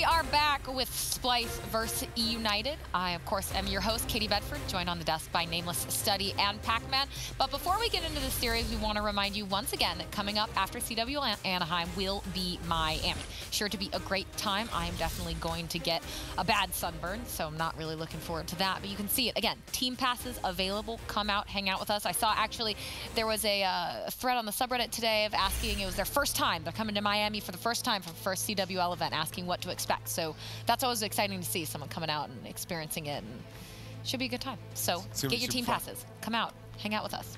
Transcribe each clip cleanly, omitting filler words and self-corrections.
We are back with Splyce versus eUnited. I, of course, am your host, Katie Bedford, joined on the desk by Nameless Study and Pac-Man. But before we get into the series, we want to remind you once again that coming up after CWL Anaheim will be Miami. Sure to be a great time. I am definitely going to get a bad sunburn, so I'm not really looking forward to that. But you can see it. Again, team passes available. Come out, hang out with us. I saw, actually, there was a thread on the subreddit today of asking, it was their first time. They're coming to Miami for the first time for the first CWL event, asking what to expect. So that's always exciting to see someone coming out and experiencing it, and should be a good time. So get your team passes, come out, hang out with us.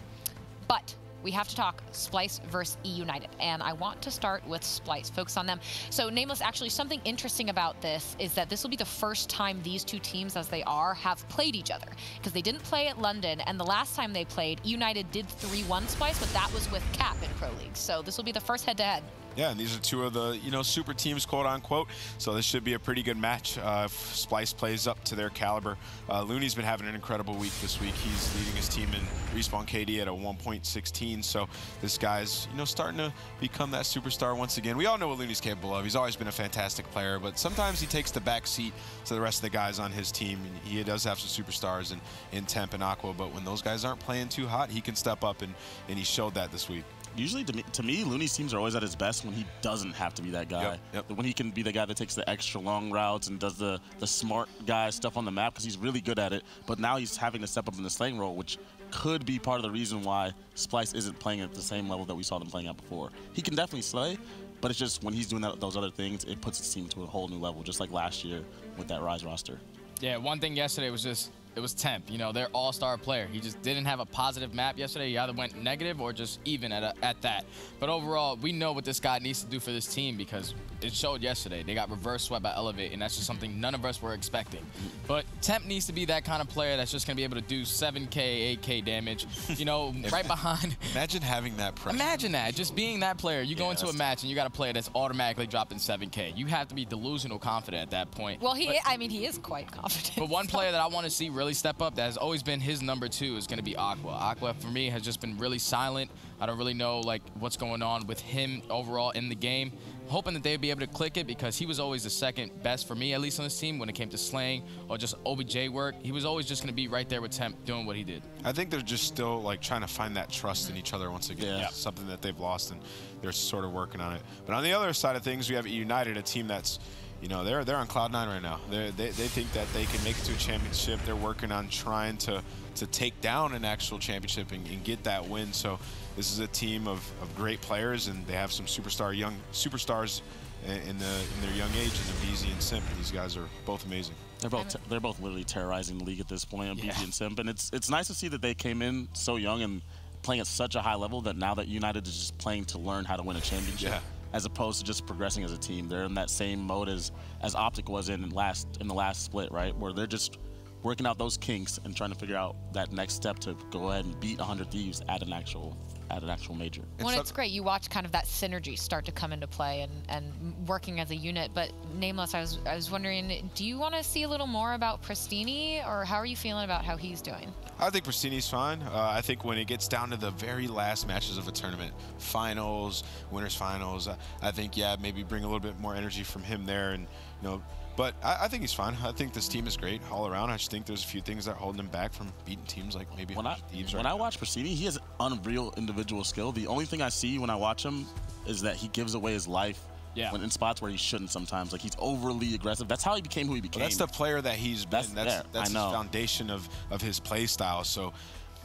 But we have to talk Splyce versus eUnited, and I want to start with Splyce, focus on them. So Nameless, actually something interesting about this is that this will be the first time these two teams, as they are, have played each other, because they didn't play at London, and the last time they played, eUnited did 3-1 Splyce, but that was with Cap in Pro League. So this will be the first head-to-head. Yeah, and these are two of the, super teams, quote unquote. So this should be a pretty good match if Splyce plays up to their caliber. Looney's been having an incredible week this week. He's leading his team in respawn KD at a 1.16. So this guy's, starting to become that superstar once again. We all know what Looney's capable of. He's always been a fantastic player, but sometimes he takes the back seat to the rest of the guys on his team. He does have some superstars in Temp and Aqua, but when those guys aren't playing too hot, he can step up, and he showed that this week. Usually, to me, Looney's teams are always at his best when he doesn't have to be that guy. When he can be the guy that takes the extra long routes and does the smart guy stuff on the map, because he's really good at it. But now he's having to step up in the slaying role, which could be part of the reason why Splyce isn't playing at the same level that we saw them playing at before. He can definitely slay, but it's just when he's doing those other things, it puts his team to a whole new level, just like last year with that Rise roster. Yeah, one thing yesterday was just, it was Temp. Their all-star player. He just didn't have a positive map yesterday. He either went negative or just even at that. But overall, we know what this guy needs to do for this team, because it showed yesterday. They got reverse swept by Elevate, and that's just something none of us were expecting. But Temp needs to be that kind of player that's just going to be able to do 7K, 8K damage, right behind. Imagine having that pressure. Imagine that, just being that player. You go into a match and you got a player that's automatically dropping 7K. You have to be delusional confident at that point. Well, he is quite confident. But one player that I want to see really step up, that has always been his number 2, is going to be Aqua. Aqua, for me, has just been really silent. I don't really know what's going on with him overall in the game. Hoping that they'd be able to click it, because he was always the second best for me, at least on this team, when it came to slaying or just OBJ work. He was always just going to be right there with Temp doing what he did. I think they're just still trying to find that trust in each other once again. Yeah. Something that they've lost, and they're sort of working on it. But on the other side of things, we have eUnited, a team that's, they're on cloud 9 right now. They think that they can make it to a championship. They're working on trying to take down an actual championship and get that win. So this is a team of great players, and they have some young superstars in their young age, in BZ and Simp. These guys are both amazing. They're both literally terrorizing the league at this point, BZ and Simp. And it's nice to see that they came in so young and playing at such a high level, that now that United is just playing to learn how to win a championship. As opposed to just progressing as a team. They're in that same mode as Optic was in the last split, right? Where they're just working out those kinks and trying to figure out that next step to go ahead and beat 100 Thieves at an actual major. Well, it's great. You watch kind of that synergy start to come into play and working as a unit. But Nameless, I was wondering, do you want to see a little more about Pristini, or how are you feeling about how he's doing? I think Pristini's fine. I think when it gets down to the very last matches of a tournament, finals, winners finals, I think, maybe bring a little bit more energy from him there, and but I think he's fine. I think this team is great all around. I just think there's a few things that are holding him back from beating teams like maybe Thieves. When I watch Pristini, he has unreal individual skill. The only thing I see when I watch him is that he gives away his life when in spots where he shouldn't sometimes. He's overly aggressive. That's how he became who he became. Well, that's the player that he's been. That's his foundation of his play style. So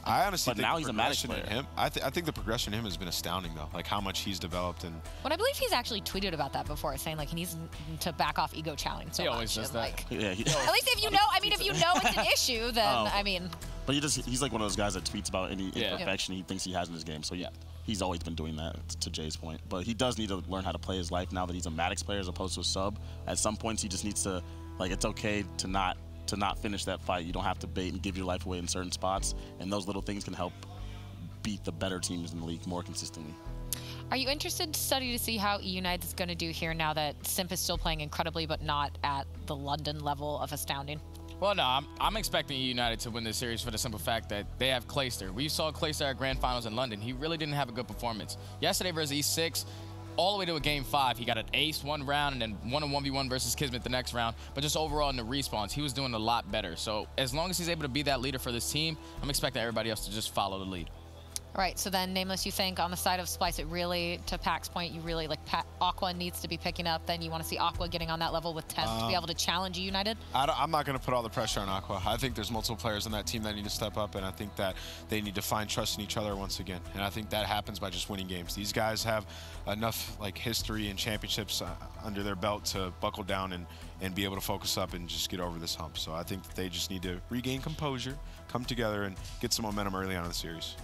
I honestly think now he's a Magic player. In him, I think the progression in him has been astounding, though. How much he's developed. And I believe he's actually tweeted about that before, saying he needs to back off ego challenge so much. He always does that. At least if you know, if you know it's an issue, then But he's like one of those guys that tweets about any imperfection he thinks he has in his game. So he's always been doing that, to Jay's point. But he does need to learn how to play his life now that he's a Maddox player as opposed to a sub. At some points, he just needs to, it's okay to not finish that fight. You don't have to bait and give your life away in certain spots, and those little things can help beat the better teams in the league more consistently. Are you interested to study to see how eUnited is going to do here now that Simp is still playing incredibly, but not at the London level of astounding? Well, no, I'm expecting eUnited to win this series for the simple fact that they have Clayster. We saw Clayster at Grand Finals in London. He really didn't have a good performance. Yesterday versus E6, all the way to a game 5. He got an ace one round and then won a 1v1 versus Kismet the next round. But just overall in the respawns, he was doing a lot better. So as long as he's able to be that leader for this team, I'm expecting everybody else to just follow the lead. All right, so then, Nameless, you think on the side of Splyce, it really, to Pac's point, you really, like, Aqua needs to be picking up. Then you want to see Aqua getting on that level with Temp to be able to challenge eUnited? I'm not going to put all the pressure on Aqua. I think there's multiple players on that team that need to step up, and I think that they need to find trust in each other once again. And I think that happens by just winning games. These guys have enough, like, history and championships under their belt to buckle down and be able to focus up and just get over this hump. So I think that they just need to regain composure, come together, and get some momentum early on in the series.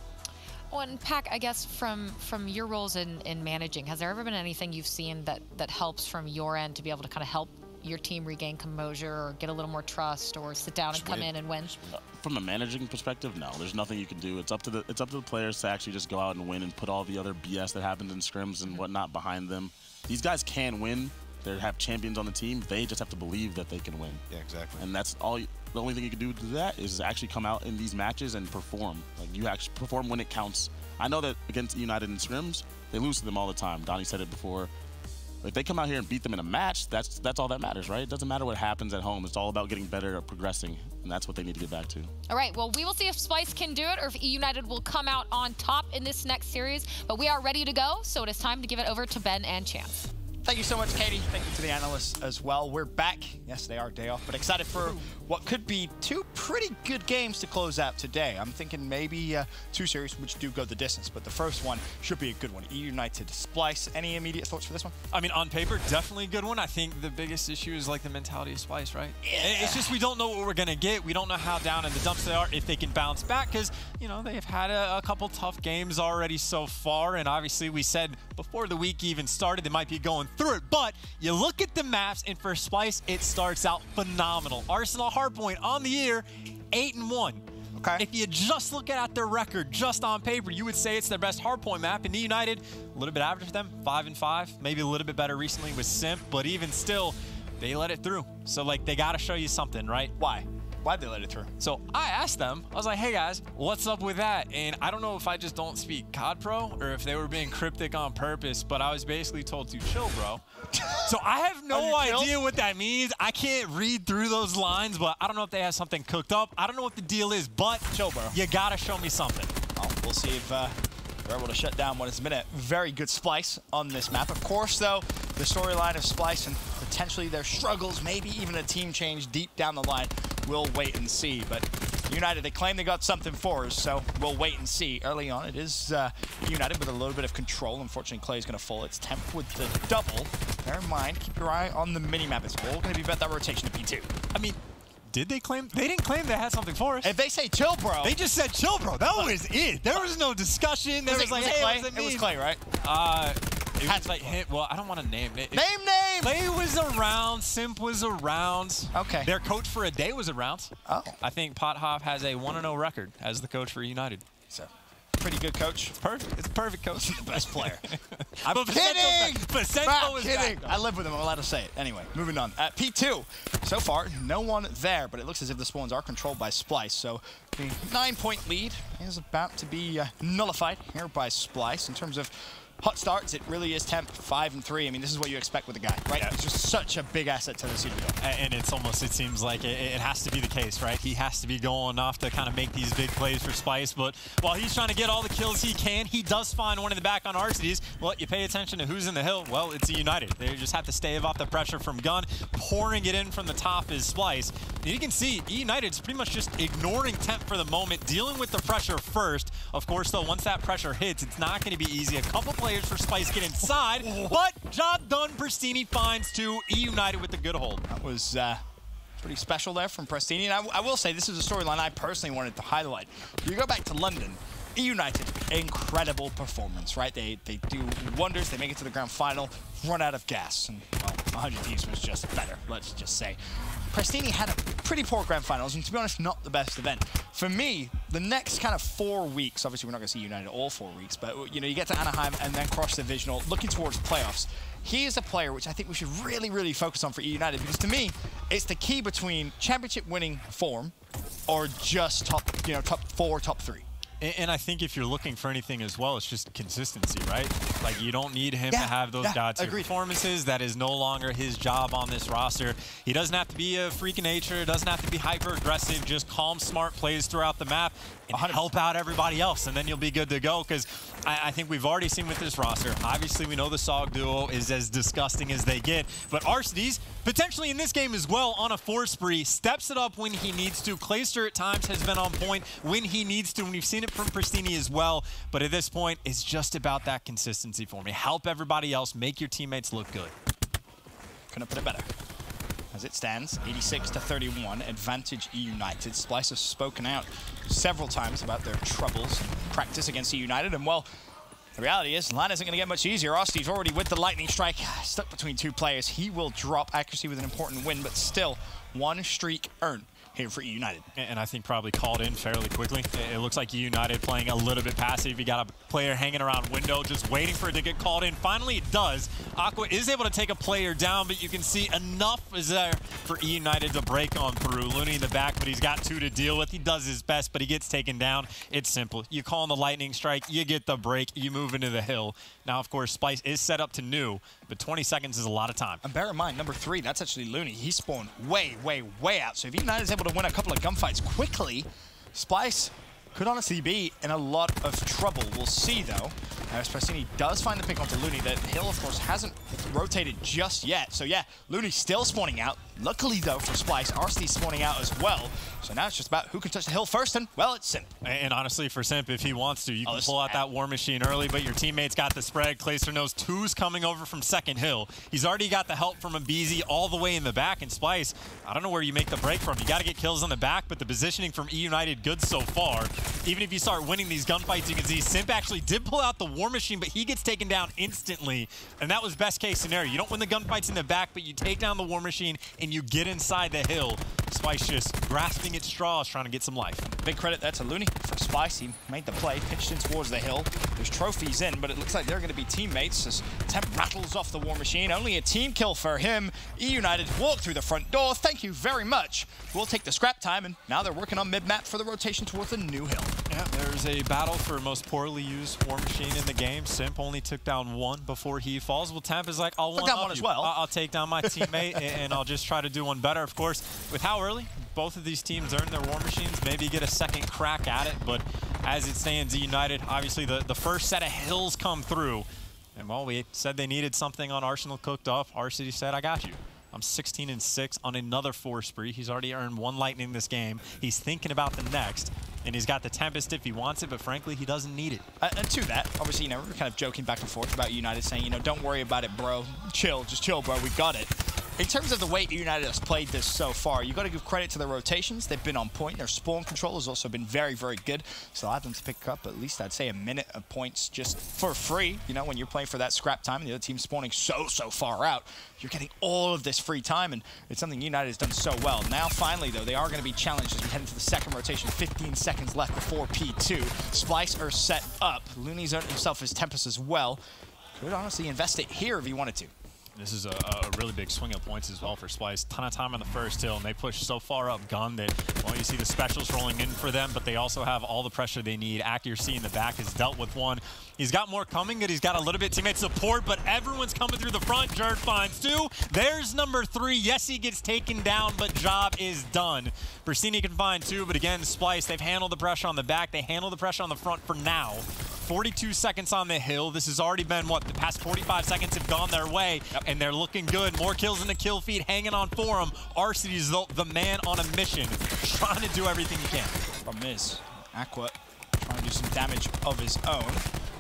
Well, and Pac, I guess from your roles in managing, has there ever been anything you've seen that helps from your end to be able to kind of help your team regain composure or get a little more trust or sit down and come in and win? From a managing perspective, no. There's nothing you can do. It's up to the players to actually just go out and win and put all the other BS that happens in scrims and whatnot behind them. These guys can win. They have champions on the team. They just have to believe that they can win. Yeah, exactly. And that's all. The only thing you can do to do that is actually come out in these matches and perform. Like, you actually perform when it counts. I know that against eUnited in scrims, they lose to them all the time. Donnie said it before. If they come out here and beat them in a match, that's all that matters, right? It doesn't matter what happens at home. It's all about getting better or progressing, and that's what they need to get back to. All right, well, we will see if Splyce can do it or if eUnited will come out on top in this next series. But we are ready to go, so it is time to give it over to Ben and Chance. Thank you so much, Katie. Thank you to the analysts as well. We're back. Yes, they are day off, but excited for what could be 2 pretty good games to close out today. I'm thinking maybe 2 series which do go the distance, but the first one should be a good one. eUnited, Splyce. Any immediate thoughts for this one? I mean, on paper, definitely a good one. I think the biggest issue is like the mentality of Splyce, right? Yeah. It's just we don't know what we're gonna get. We don't know how down in the dumps they are, if they can bounce back, because you know they've had a couple tough games already so far, and obviously we said before the week even started they might be going through it. But you look at the maps, and for Splyce, it starts out phenomenal. Arsenal Hardpoint on the year, 8-1. Okay. If you just look at their record, just on paper, you would say it's their best Hardpoint map. And eUnited, a little bit average for them, 5-5, maybe a little bit better recently with Simp, but even still, they let it through. So like, they got to show you something, right? Why? Why'd they let it through? So I asked them, I was like, hey guys, what's up with that? And I don't know if I just don't speak COD Pro or if they were being cryptic on purpose, but I was basically told to chill, bro. So I have no idea what that means. I can't read through those lines, but I don't know if they have something cooked up. I don't know what the deal is, but chill, bro. You gotta show me something. Well, we'll see if they're able to shut down what has been a very good Splyce on this map. Of course, though, the storyline of Splyce and potentially their struggles, maybe even a team change deep down the line, we'll wait and see. But eUnited, they claim they got something for us, so we'll wait and see. Early on, it is eUnited with a little bit of control. Unfortunately, Clay's going to fall. It's Temp with the double. Bear in mind, keep your eye on the mini-map. It's all going to be about that rotation to P2. I mean, did they claim? They didn't claim they had something for us. If they say chill, bro. They just said chill, bro. That was it. There was no discussion. There was like, hey, Clay? what does it mean? It was Clay, right? It was like him. Well, I don't want to name it. Name! Clay was around. Simp was around. Okay. Their coach for a day was around. Oh. I think Pothoff has a 1-0 record as the coach for eUnited. So, pretty good coach. Perfect. It's a perfect coach. The best player. I'm kidding! Placento is kidding. back. I live with him. I'm allowed to say it. Anyway, moving on. At P2, so far, no one there, but it looks as if the spawns are controlled by Splyce. So the 9-point lead is about to be nullified here by Splyce. In terms of hot starts, it really is Temp 5-3. I mean, this is what you expect with a guy, right? Yeah. He's just such a big asset to the CWL. And it's almost, it seems like it has to be the case, right? He has to be going off to kind of make these big plays for Splyce. But while he's trying to get all the kills he can, he does find one in the back on RCDs. Well, you pay attention to who's in the hill. Well, it's eUnited. They just have to stave off the pressure from Gun. Pouring it in from the top is Splyce. And you can see eUnited's pretty much just ignoring Temp for the moment, dealing with the pressure first. Of course, though, once that pressure hits, it's not going to be easy. A couple players for Splyce get inside, but job done. Pristini finds 2. eUnited with the good hold. That was pretty special there from Pristini. And I will say, this is a storyline I personally wanted to highlight. You go back to London, eUnited, incredible performance, right? They do wonders. They make it to the grand final, run out of gas. And, well, 100 Thieves was just better, let's just say. Pristini had a pretty poor grand finals, and to be honest, not the best event. For me, the next kind of 4 weeks, obviously we're not going to see United all 4 weeks, but you know, you get to Anaheim and then cross divisional, looking towards playoffs. He is a player which I think we should really, really focus on for eUnited, because to me, it's the key between championship winning form or just top 4, top 3. And I think if you're looking for anything as well, it's just consistency, right? Like, you don't need him to have those god-tier performances. That is no longer his job on this roster. He doesn't have to be a freak of nature. Doesn't have to be hyper-aggressive. Just calm, smart plays throughout the map and help out everybody else, and then you'll be good to go. Because I think we've already seen with this roster, obviously we know the SOG duo is as disgusting as they get, but Arcitys, potentially in this game as well, on a 4 spree, steps it up when he needs to. Clayster at times has been on point when he needs to, and we've seen it from Pristini as well. But at this point, it's just about that consistency for me. Help everybody else, make your teammates look good. Couldn't put it better. As it stands, 86-31, advantage eUnited. Splyce has spoken out several times about their troubles in practice against eUnited, and well, the reality is, line isn't going to get much easier. Arcitys already with the lightning strike, stuck between 2 players. He will drop accuracy with an important win, but still, 1 streak earned here for eUnited. And I think probably called in fairly quickly. It looks like eUnited playing a little bit passive. You got a player hanging around window, just waiting for it to get called in. Finally, it does. Aqua is able to take a player down, but you can see enough is there for eUnited to break on through. Looney in the back, but he's got 2 to deal with. He does his best, but he gets taken down. It's simple. You call in the lightning strike, you get the break, you move into the hill. Now, of course, Splyce is set up to new, but 20 seconds is a lot of time. And bear in mind, number 3, that's actually Looney. He spawned way, way, way out. So if eUnited is able to win a couple of gunfights quickly, Splyce could honestly be in a lot of trouble. We'll see, though. As Pristini does find the pick onto Looney, that hill, of course, hasn't rotated just yet. So, yeah, Looney's still spawning out. Luckily, though, for Splyce, Arcitys spawning out as well. So now it's just about who can touch the hill first, and, well, it's Simp. And honestly, for Simp, if he wants to, you can pull out that War Machine early, but your teammates got the spread. Clayster knows 2's coming over from second hill. He's already got the help from Abizi all the way in the back, and Splyce, I don't know where you make the break from. You got to get kills on the back, but the positioning from eUnited good so far. Even if you start winning these gunfights, you can see Simp actually did pull out the War Machine, but he gets taken down instantly, and that was best case scenario. You don't win the gunfights in the back, but you take down the War Machine, and you get inside the hill. Splyce just grasping at straws, trying to get some life. Big credit there to Looney for Splyce. He made the play, pitched in towards the hill. There's trophies in, but it looks like they're going to be teammates as Temp rattles off the War Machine. Only a team kill for him. eUnited walk through the front door. Thank you very much. We'll take the scrap time, and now they're working on mid-map for the rotation towards the new hill. Yeah, there's a battle for most poorly used War Machine in the game. Simp only took down 1 before he falls. Well, Temp is like, I'll one as well. I'll take down my teammate, and I'll just try to do one better. Of course, with how early both of these teams earn their War Machines, maybe get a second crack at it. But as it stands, eUnited, obviously the first set of hills come through. And, well, we said they needed something on Arsenal cooked up. Arcitys said, I got you. I'm 16-6 on another 4 spree. He's already earned 1 lightning this game. He's thinking about the next. And he's got the Tempest if he wants it, but frankly, he doesn't need it. And to that, obviously, we're kind of joking back and forth about eUnited saying, don't worry about it, bro. Chill, just chill, bro. We got it. In terms of the way eUnited has played this so far, you've got to give credit to the rotations. They've been on point. Their spawn control has also been very, very good. So I have them to pick up at least, I'd say, a minute of points just for free. When you're playing for that scrap time and the other team's spawning so far out, you're getting all of this free time, and it's something eUnited has done so well. Now, finally, though, they are going to be challenged as we head into the second rotation. 15 seconds left before P2. Splyce are set up. Looney's earned himself his Tempest as well. Could honestly invest it here if he wanted to. This is a really big swing of points as well for Splyce. Ton of time on the first hill, and they push so far up gun that, well, you see the specials rolling in for them, but they also have all the pressure they need. Accuracy in the back has dealt with one. He's got more coming, that he's got a little bit teammate support, but everyone's coming through the front. Jerd finds 2. There's number 3. Yes, he gets taken down, but job is done. Pristini can find 2, but again, Splyce, they've handled the pressure on the back. They handle the pressure on the front for now. 42 seconds on the hill. This has already been, what, the past 45 seconds have gone their way, and they're looking good. More kills in the kill feed hanging on for him. Arcitys, the man on a mission, trying to do everything he can. Problem is, Aqua trying to do some damage of his own.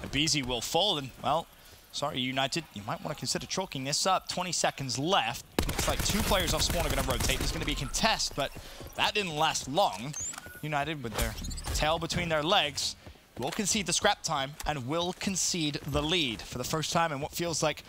Abizi will fall, and, well, sorry, eUnited, you might want to consider chalking this up. 20 seconds left. Looks like 2 players off spawn are going to rotate. There's going to be a contest, but that didn't last long. eUnited, with their tail between their legs, will concede the scrap time and will concede the lead for the first time in what feels like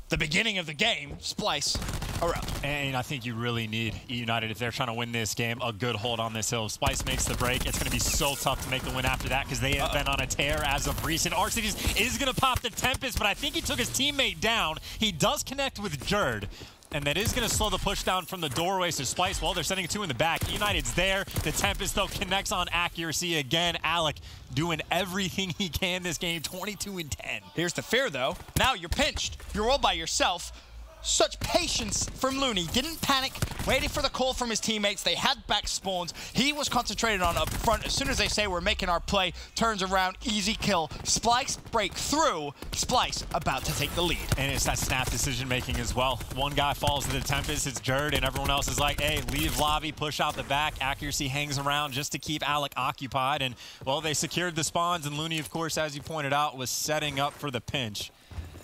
the beginning of the game. Splyce are up. And I think you really need eUnited, if they're trying to win this game, a good hold on this hill. If Splyce makes the break, it's going to be so tough to make the win after that because they have been on a tear as of recent. Arcitys is going to pop the Tempest, but I think he took his teammate down. He does connect with Jerd. And that is going to slow the push down from the doorways to Splyce. Well, they're sending it 2 in the back. eUnited's there. The Tempest, though, connects on accuracy again. Alec doing everything he can this game, 22 and 10. Here's the fear, though. Now you're pinched. You're all by yourself. Such patience from Looney. Didn't panic, waited for the call from his teammates. They had back spawns. He was concentrated on up front. As soon as they say we're making our play, turns around, easy kill. Splyce break through. Splyce about to take the lead. And it's that snap decision making as well. One guy falls to the Tempest, it's Jerd, and everyone else is like, hey, leave lobby, push out the back. Accuracy hangs around just to keep Alec occupied. And, well, they secured the spawns, and Looney, of course, as you pointed out, was setting up for the pinch.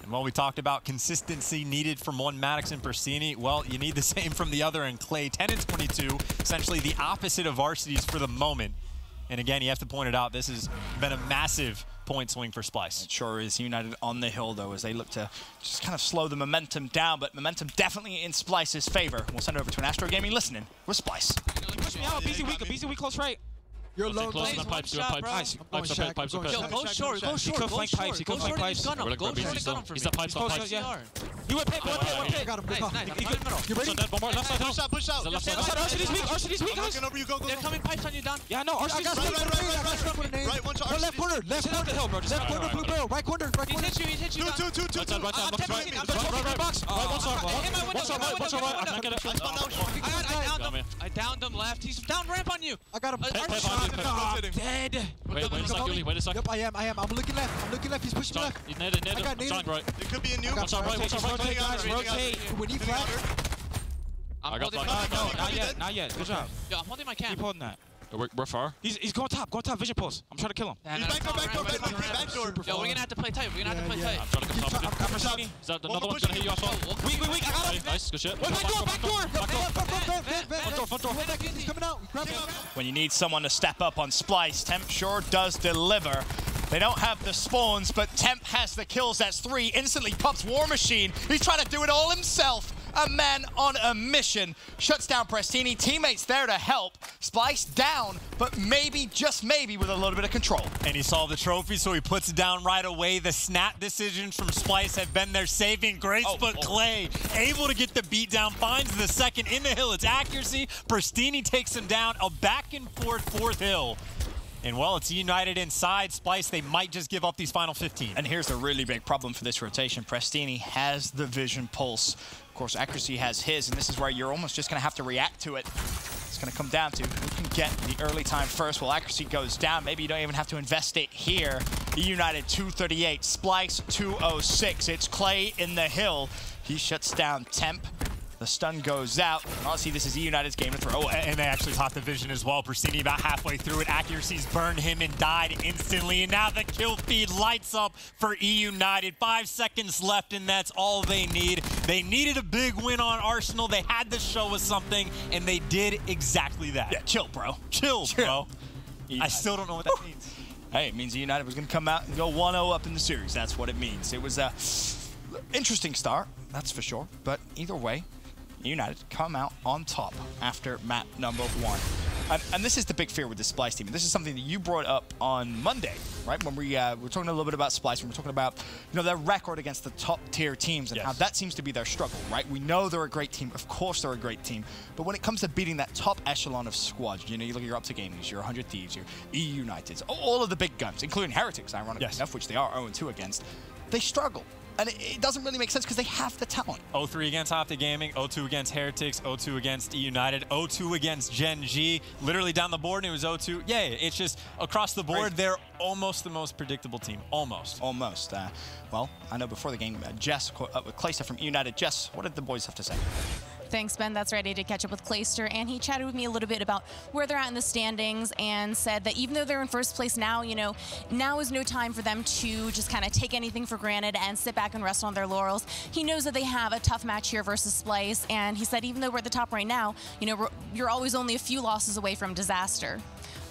And while we talked about consistency needed from one Maddox and Pristini, well, you need the same from the other, and Clay 10 and 22, essentially the opposite of varsities for the moment. And again, you have to point it out, this has been a massive point swing for Splyce. It sure is. United on the hill, though, as they look to just kind of slow the momentum down, but momentum definitely in Splyce's favor. We'll send it over to an Astro Gaming listening with Splyce. Push me out, BZ weak close right. You're low. Close on pipes, you're pipes. Pipes up ahead, pipes up ahead. Go short, go short, go flank pipes, he could flank pipes. He's the pipes, on pipes. You went pit, one pit. Got him. Good call. You ready? One more, left side, Push out. RCD's weak, RCD's weak, guys. They're coming pipes on you, down. Yeah, no, RCD's weak. Right, one shot. Left corner, left corner. the hill, bro. Left corner, blue barrel. Right corner, right corner. He hit you. Two. Right side, Box. One shot, I can't get it. I downed him left. He's down ramp on you. I got him. Dead. Wait a sec. Yep, I am. I'm looking left. He's pushing me left. He's netted. I got Shine right. It could be a new. One shot right. Rotate, guys, rotate. We need flat. I got No, not yet. Good job. Yo, I'm holding my Keep cam. holding that. We're far. He's going top, vision post. I'm trying to kill him. He's back door. Yo, we're gonna have to play tight. I'm trying to come top. I'm pushing. Is that another one gonna hit you off? Weak. I got him. Nice, good shit. Back door. Front door. He's coming out. Grab him. When you need someone to step up on Splyce, Temp sure does deliver. They don't have the spawns, but Temp has the kills. That's 3. Instantly pops War Machine. He's trying to do it all himself. A man on a mission. Shuts down Pristini. Teammates there to help. Splyce down, but maybe, just maybe, with a little bit of control. And he saw the trophy, so he puts it down right away. The snap decisions from Splyce have been their saving grace, but Clay able to get the beat down, finds the second in the hill. It's accuracy. Pristini takes him down. A back and forth fourth hill. And well, it's eUnited inside. Splyce, they might just give up these final 15. And here's the really big problem for this rotation. Pristini has the vision pulse. Of course, accuracy has his, and this is where you're almost just going to have to react to it. It's going to come down to who can get the early time first. Well, accuracy goes down. Maybe you don't even have to invest it here. eUnited 238, Splyce 206. It's Clay in the hill. He shuts down Temp. The stun goes out. Honestly, this is eUnited's game to throw away. And they actually caught the vision as well. Pristini about halfway through it. Accuracy's burned him and died instantly. And now the kill feed lights up for eUnited. 5 seconds left, and that's all they need. They needed a big win on Arsenal. They had to show us something, and they did exactly that. Yeah, chill, bro. Chill, bro. I still don't know what that means. Hey, it means eUnited was going to come out and go 1-0 up in the series. That's what it means. It was a interesting start, that's for sure. But either way, eUnited come out on top after map number 1. And this is the big fear with the Splyce team. This is something that you brought up on Monday, right? When we were talking a little bit about Splyce, when we're talking about their record against the top tier teams and how that seems to be their struggle, right? We know they're a great team. Of course they're a great team. But when it comes to beating that top echelon of squads, you look at your Up to Gamings, your 100 Thieves, your eUniteds, all of the big guns, including Heretics, ironically enough, which they are 0-2 against, they struggle. And it doesn't really make sense because they have the talent. 0-3 against Up to Gaming, 0-2 against Heretics, 0-2 against eUnited, 0-2 against Gen G. Literally down the board, and it was 0-2. Yeah, it's just across the board, they're almost the most predictable team. Almost. Almost. Well, I know before the game, Jess caught up with Clayster from eUnited. Jess, what did the boys have to say? Thanks, Ben. That's ready to catch up with Clayster, and he chatted with me a little bit about where they're at in the standings and said that even though they're in first place now, now is no time for them to just kind of take anything for granted and sit back and rest on their laurels. He knows that they have a tough match here versus Splyce, and he said even though we're at the top right now, you're always only a few losses away from disaster.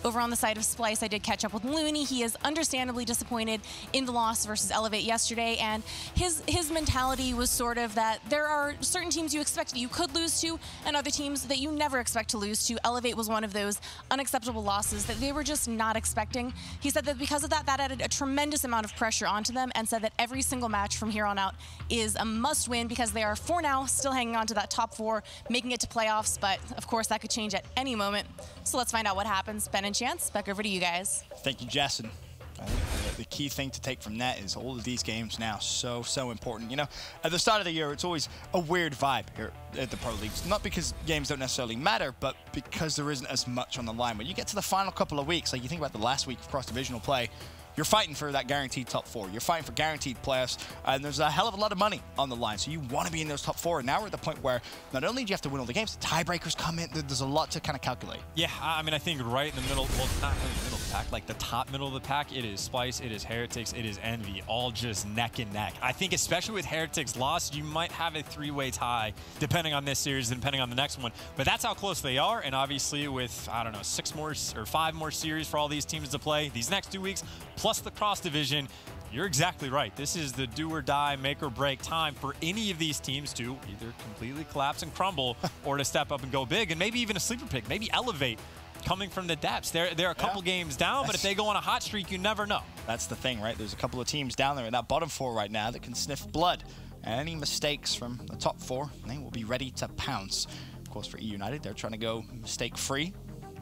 Over on the side of Splyce, I did catch up with Looney. He is understandably disappointed in the loss versus Elevate yesterday, and his mentality was sort of that there are certain teams you expect that you could lose to and other teams that you never expect to lose to. Elevate was one of those unacceptable losses that they were just not expecting. He said that because of that, that added a tremendous amount of pressure onto them, and said that every single match from here on out is a must-win because they are, for now, still hanging on to that top 4, making it to playoffs, but of course that could change at any moment. So let's find out what happens. Ben and Chance, back over to you guys. Thank you, Jason. I think the key thing to take from that is all of these games now so important. You know, at the start of the year, it's always a weird vibe here at the Pro Leagues. Not because games don't necessarily matter, but because there isn't as much on the line. When you get to the final couple of weeks, like you think about the last week of cross-divisional play, you're fighting for that guaranteed top 4. You're fighting for guaranteed playoffs, and there's a hell of a lot of money on the line. So you want to be in those top 4. And now we're at the point where not only do you have to win all the games, the tiebreakers come in. There's a lot to kind of calculate. Yeah, I mean, I think right in the middle, well, not in the middle of the pack, like the top middle of the pack, it is Splyce, it is Heretics, it is Envy, all just neck and neck. I think especially with Heretics' loss, you might have a 3-way tie, depending on this series and depending on the next one. But that's how close they are, and obviously with, I don't know, 6 more or 5 more series for all these teams to play these next 2 weeks, plus the cross-division, you're exactly right. This is the do or die, make or break time for any of these teams to either completely collapse and crumble or to step up and go big, and maybe even a sleeper pick, maybe Elevate coming from the depths. They're a couple games down, but if they go on a hot streak, you never know. That's the thing, right? There's a couple of teams down there in that bottom 4 right now that can sniff blood. And any mistakes from the top 4, they will be ready to pounce. Of course, for eUnited, they're trying to go mistake-free.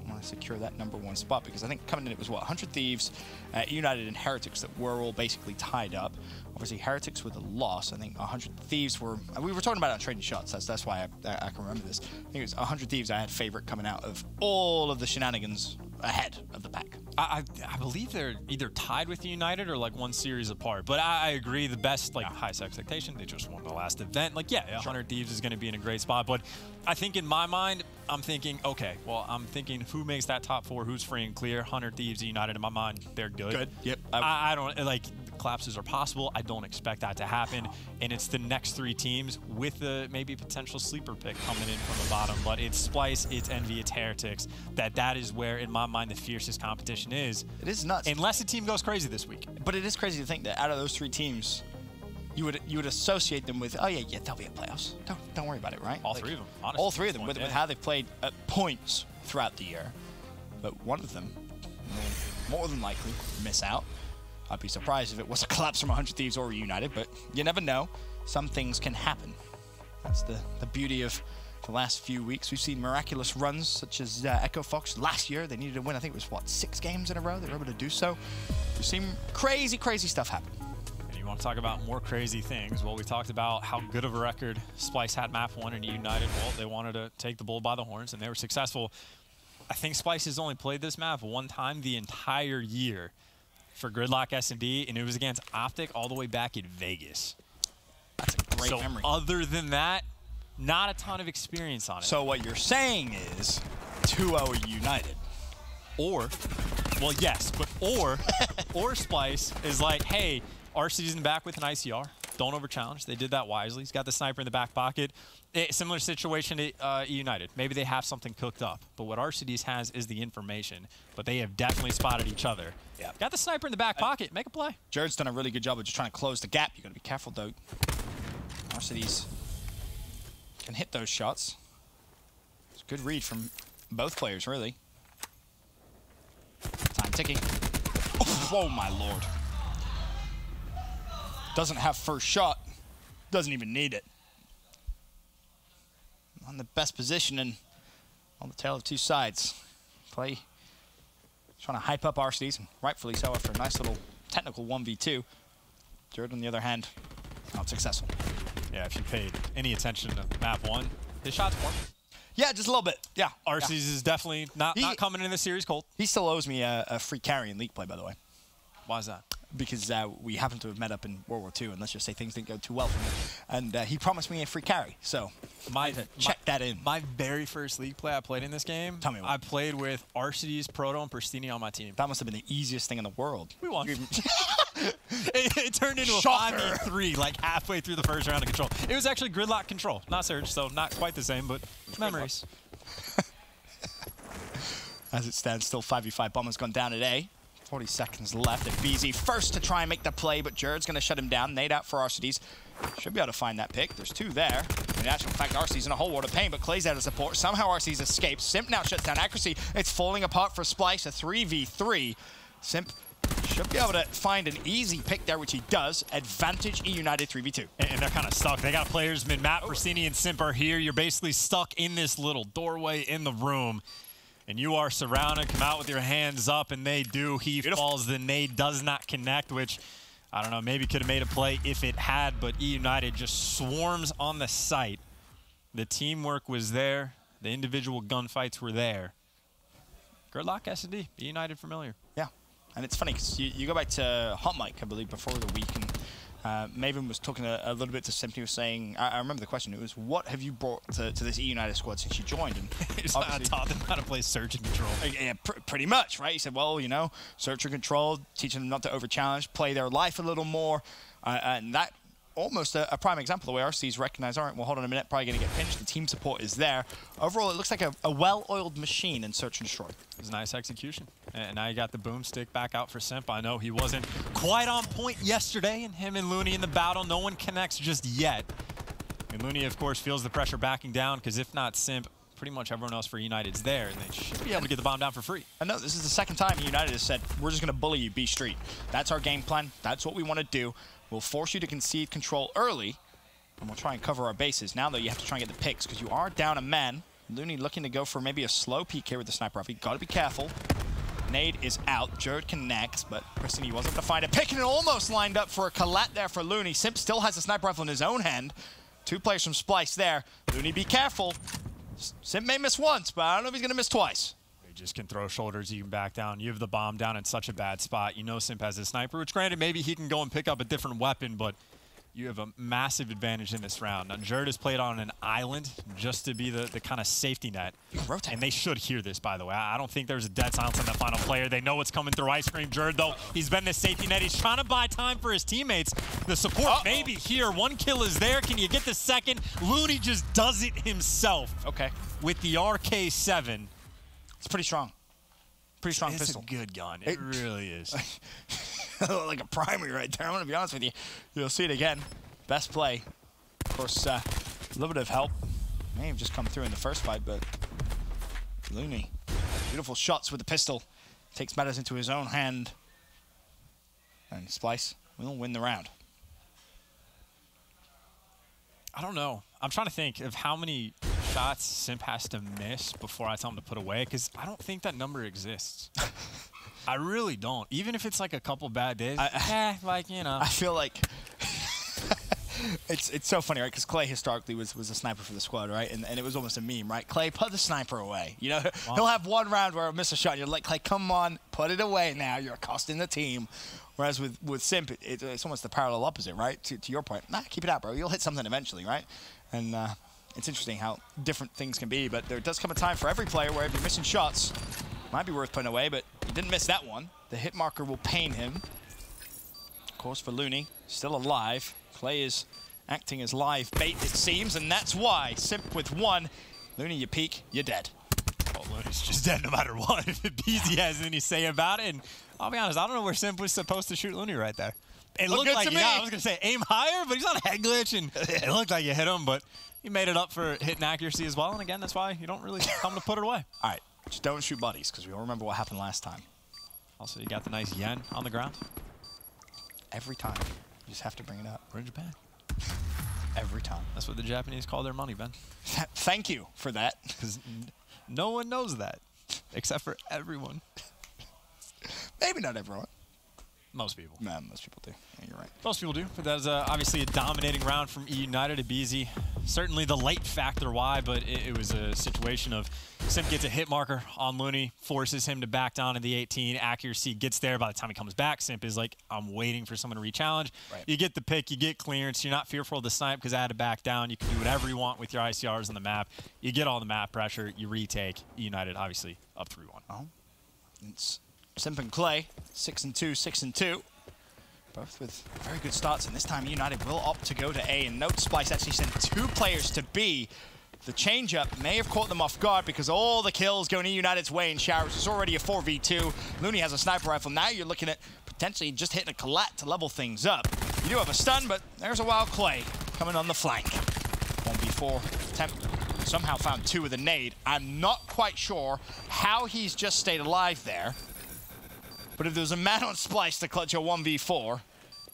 Want to secure that #1 spot, because I think coming in it was what, 100 Thieves, eUnited and Heretics that were all basically tied up. Obviously Heretics with a loss. I think 100 Thieves were, we were talking about it on Trading Shots, that's why I can remember this. I think it was 100 Thieves I had favorite coming out of all of the shenanigans ahead of the pack. I believe they're either tied with eUnited or like 1 series apart, but I agree, the best, like, highest expectation, they just won the last event. Like, yeah, 100 Thieves is going to be in a great spot, but I think in my mind, I'm thinking, okay, well, I'm thinking who makes that top 4, who's free and clear. 100 Thieves, eUnited, in my mind, they're good. Good, yep. I don't, like, collapses are possible. I don't expect that to happen, and it's the next 3 teams with a maybe potential sleeper pick coming in from the bottom, but it's Splyce, it's Envy, it's Heretics. That is where, in my mind, the fiercest competition is. It is nuts. Unless a team goes crazy this week. But it is crazy to think that out of those 3 teams, you would associate them with, oh yeah, they'll be in playoffs. Don't worry about it, right? All 3 of them, honestly. All 3 of them, with how they've played at points throughout the year. But one of them will more than likely miss out. I'd be surprised if it was a collapse from 100 Thieves or eUnited, but you never know. Some things can happen. That's the beauty of the last few weeks. We've seen miraculous runs, such as Echo Fox last year. They needed to win, I think it was, what, 6 games in a row? They were able to do so. We've seen crazy stuff happen. And you want to talk about more crazy things? Well, we talked about how good of a record Splyce had map 1 and eUnited. Well, they wanted to take the bull by the horns, and they were successful. I think Splyce has only played this map 1 time the entire year for Gridlock S&D, and it was against Optic all the way back in Vegas. That's a great memory. Other than that, not a ton of experience on it. So what you're saying is 2-0 eUnited. Or, well, yes, but or Splyce is like, hey, RCD's in the back with an ICR. Don't over-challenge. They did that wisely. He's got the sniper in the back pocket. Similar situation to eUnited. Maybe they have something cooked up, but what RCD's has is the information, but they have definitely spotted each other. Yeah. Got the sniper in the back pocket. Make a play. Jared's done a really good job of just trying to close the gap. You got to be careful, though. RCD's can hit those shots. It's a good read from both players, really. Time ticking. Oh, my lord. Doesn't have first shot. Doesn't even need it. On the best position and on the tail of 2 sides. Play trying to hype up RCDs, and rightfully so after a nice little technical 1v2. Jared, on the other hand, not successful. Yeah, if you paid any attention to map 1, his shot's more. Yeah, just a little bit. Yeah. RCD's is definitely not coming in the series cold. He still owes me a free carry in league play, by the way. Why is that? Because we happened to have met up in World War II, and let's just say things didn't go too well for me. And he promised me a free carry, so check that in. My very first league play I played in this game, tell me what. I played with RCD's, Proto, and Pristini on my team. That must have been the easiest thing in the world. We won. it turned into a 5v3 like halfway through the first round of control. It was actually Gridlock control, not Surge, so not quite the same, but memories. As it stands, still 5v5. Bomber's gone down at A. 40 seconds left. And BZ first to try and make the play, but Jared's going to shut him down. Nade out for RCDs. Should be able to find that pick. There's 2 there. In actual fact, RC's in a whole world of pain, but Clay's out of support. Somehow RC's escaped. Simp now shuts down accuracy. It's falling apart for Splyce, a 3v3. Simp should be able to find an easy pick there, which he does. Advantage eUnited 3v2. And they're kind of stuck. They got players mid-map. Frassini and Simp are here. You're basically stuck in this little doorway in the room. And you are surrounded. Come out with your hands up, and they do. He falls. The nade does not connect, which, I don't know, maybe could have made a play if it had, but eUnited just swarms on the site. The teamwork was there. The individual gunfights were there. Good luck, S&D. eUnited familiar. Yeah. And it's funny because you go back to Hot Mic, I believe, before the week, and Maven was talking a little bit to Simp. He was saying, I remember the question, it was, what have you brought to this eUnited squad since you joined? And he's not taught them how to play search and control. Yeah, pretty much, right? He said, well, you know, search and control, teaching them not to over-challenge, play their life a little more, and that almost a prime example of the way RC's recognize, all right, well, hold on a minute, probably going to get pinched. The team support is there. Overall, it looks like a well-oiled machine in Search and Destroy. It was nice execution. And now you got the boomstick back out for Simp. I know he wasn't quite on point yesterday, and him and Looney in the battle. No one connects just yet. And Looney, of course, feels the pressure backing down, because if not Simp, pretty much everyone else for United's there, and they should be able to get the bomb down for free. I know this is the second time United has said, we're just going to bully you, B Street. That's our game plan. That's what we want to do. We'll force you to concede control early, and we'll try and cover our bases. Now, though, you have to try and get the picks, because you are down a man. Looney looking to go for maybe a slow peek here with the sniper rifle. Got to be careful. Nade is out. Jared connects, but Pristini wasn't to find a pick, and it almost lined up for a collat there for Looney. Simp still has a sniper rifle in his own hand. 2 players from Splyce there. Looney, be careful. Simp may miss once, but I don't know if he's going to miss twice. You just can throw shoulders, you can back down. You have the bomb down in such a bad spot. You know Simp has a sniper, which granted, maybe he can go and pick up a different weapon, but you have a massive advantage in this round. Now, Jared has played on an island just to be the kind of safety net. And they should hear this, by the way. I don't think there's a dead silence on that final player. They know what's coming through Ice Cream. Jared, though, he's been this safety net. He's trying to buy time for his teammates. The support maybe here. 1 kill is there. Can you get the second? Looney just does it himself. Okay. With the RK7. It's pretty strong. Pretty strong pistol. It's a good gun. It really is. Like a primary right there. I'm going to be honest with you. You'll see it again. Best play. Of course, a little bit of help. May have just come through in the first fight, but Looney, beautiful shots with the pistol. Takes matters into his own hand. And Splyce will win the round. I don't know. I'm trying to think of how many shots Simp has to miss before I tell him to put away, because I don't think that number exists. I really don't. Even if it's like a couple bad days, like, you know. I feel like it's so funny, right? Because Clay historically was a sniper for the squad, right? And it was almost a meme, right? Clay, put the sniper away. You know, he'll have one round where he'll miss a shot. And you're like, Clay, come on, put it away now. You're costing the team. Whereas with Simp, it's almost the parallel opposite, right? To your point. Nah, keep it out, bro. You'll hit something eventually, right? And it's interesting how different things can be. But there does come a time for every player where if you're missing shots, might be worth putting away, but he didn't miss that one. The hit marker will pain him. Of course, for Looney, still alive. Clay is acting as live bait, it seems, and that's why. Simp with 1. Looney, you peek, you're dead. Well, Looney's just dead no matter what. If BZ has anything to say about it, and I'll be honest, I don't know where Simp was supposed to shoot Looney right there. It looked like, yeah, I was going to say aim higher, but he's on a head glitch, and it looked like you hit him, but he made it up for hitting accuracy as well, and again, that's why you don't really come to put it away. All right. Just don't shoot buddies, because we all remember what happened last time. Also, you got the nice yen on the ground. Every time. You just have to bring it up. We're in Japan. Every time. That's what the Japanese call their money, Ben. Thank you for that. Because no one knows that, except for everyone. Maybe not everyone. Most people. No, most people do. Yeah, you're right. Most people do. But that was obviously a dominating round from eUnited to BZ. Certainly the late factor why, but it was a situation of Simp gets a hit marker on Looney, forces him to back down in the 18. Accuracy gets there. By the time he comes back, Simp is like, I'm waiting for someone to re-challenge. Right. You get the pick, you get clearance. You're not fearful of the snipe because I had to back down. You can do whatever you want with your ICRs on the map. You get all the map pressure. You retake. eUnited, obviously, up 3-1. Oh, it's Simp and Clay, 6-2, 6-2. Both with very good starts, and this time United will opt to go to A. And note Splyce actually sent 2 players to B. The change-up may have caught them off guard because all the kills going eUnited's way in showers. It's already a 4v2. Looney has a sniper rifle. Now you're looking at potentially just hitting a collat to level things up. You do have a stun, but there's a wild Clay coming on the flank. 1v4 attempt. Somehow found 2 with a nade. I'm not quite sure how he's just stayed alive there. But if there was a man on Splyce to clutch a 1v4,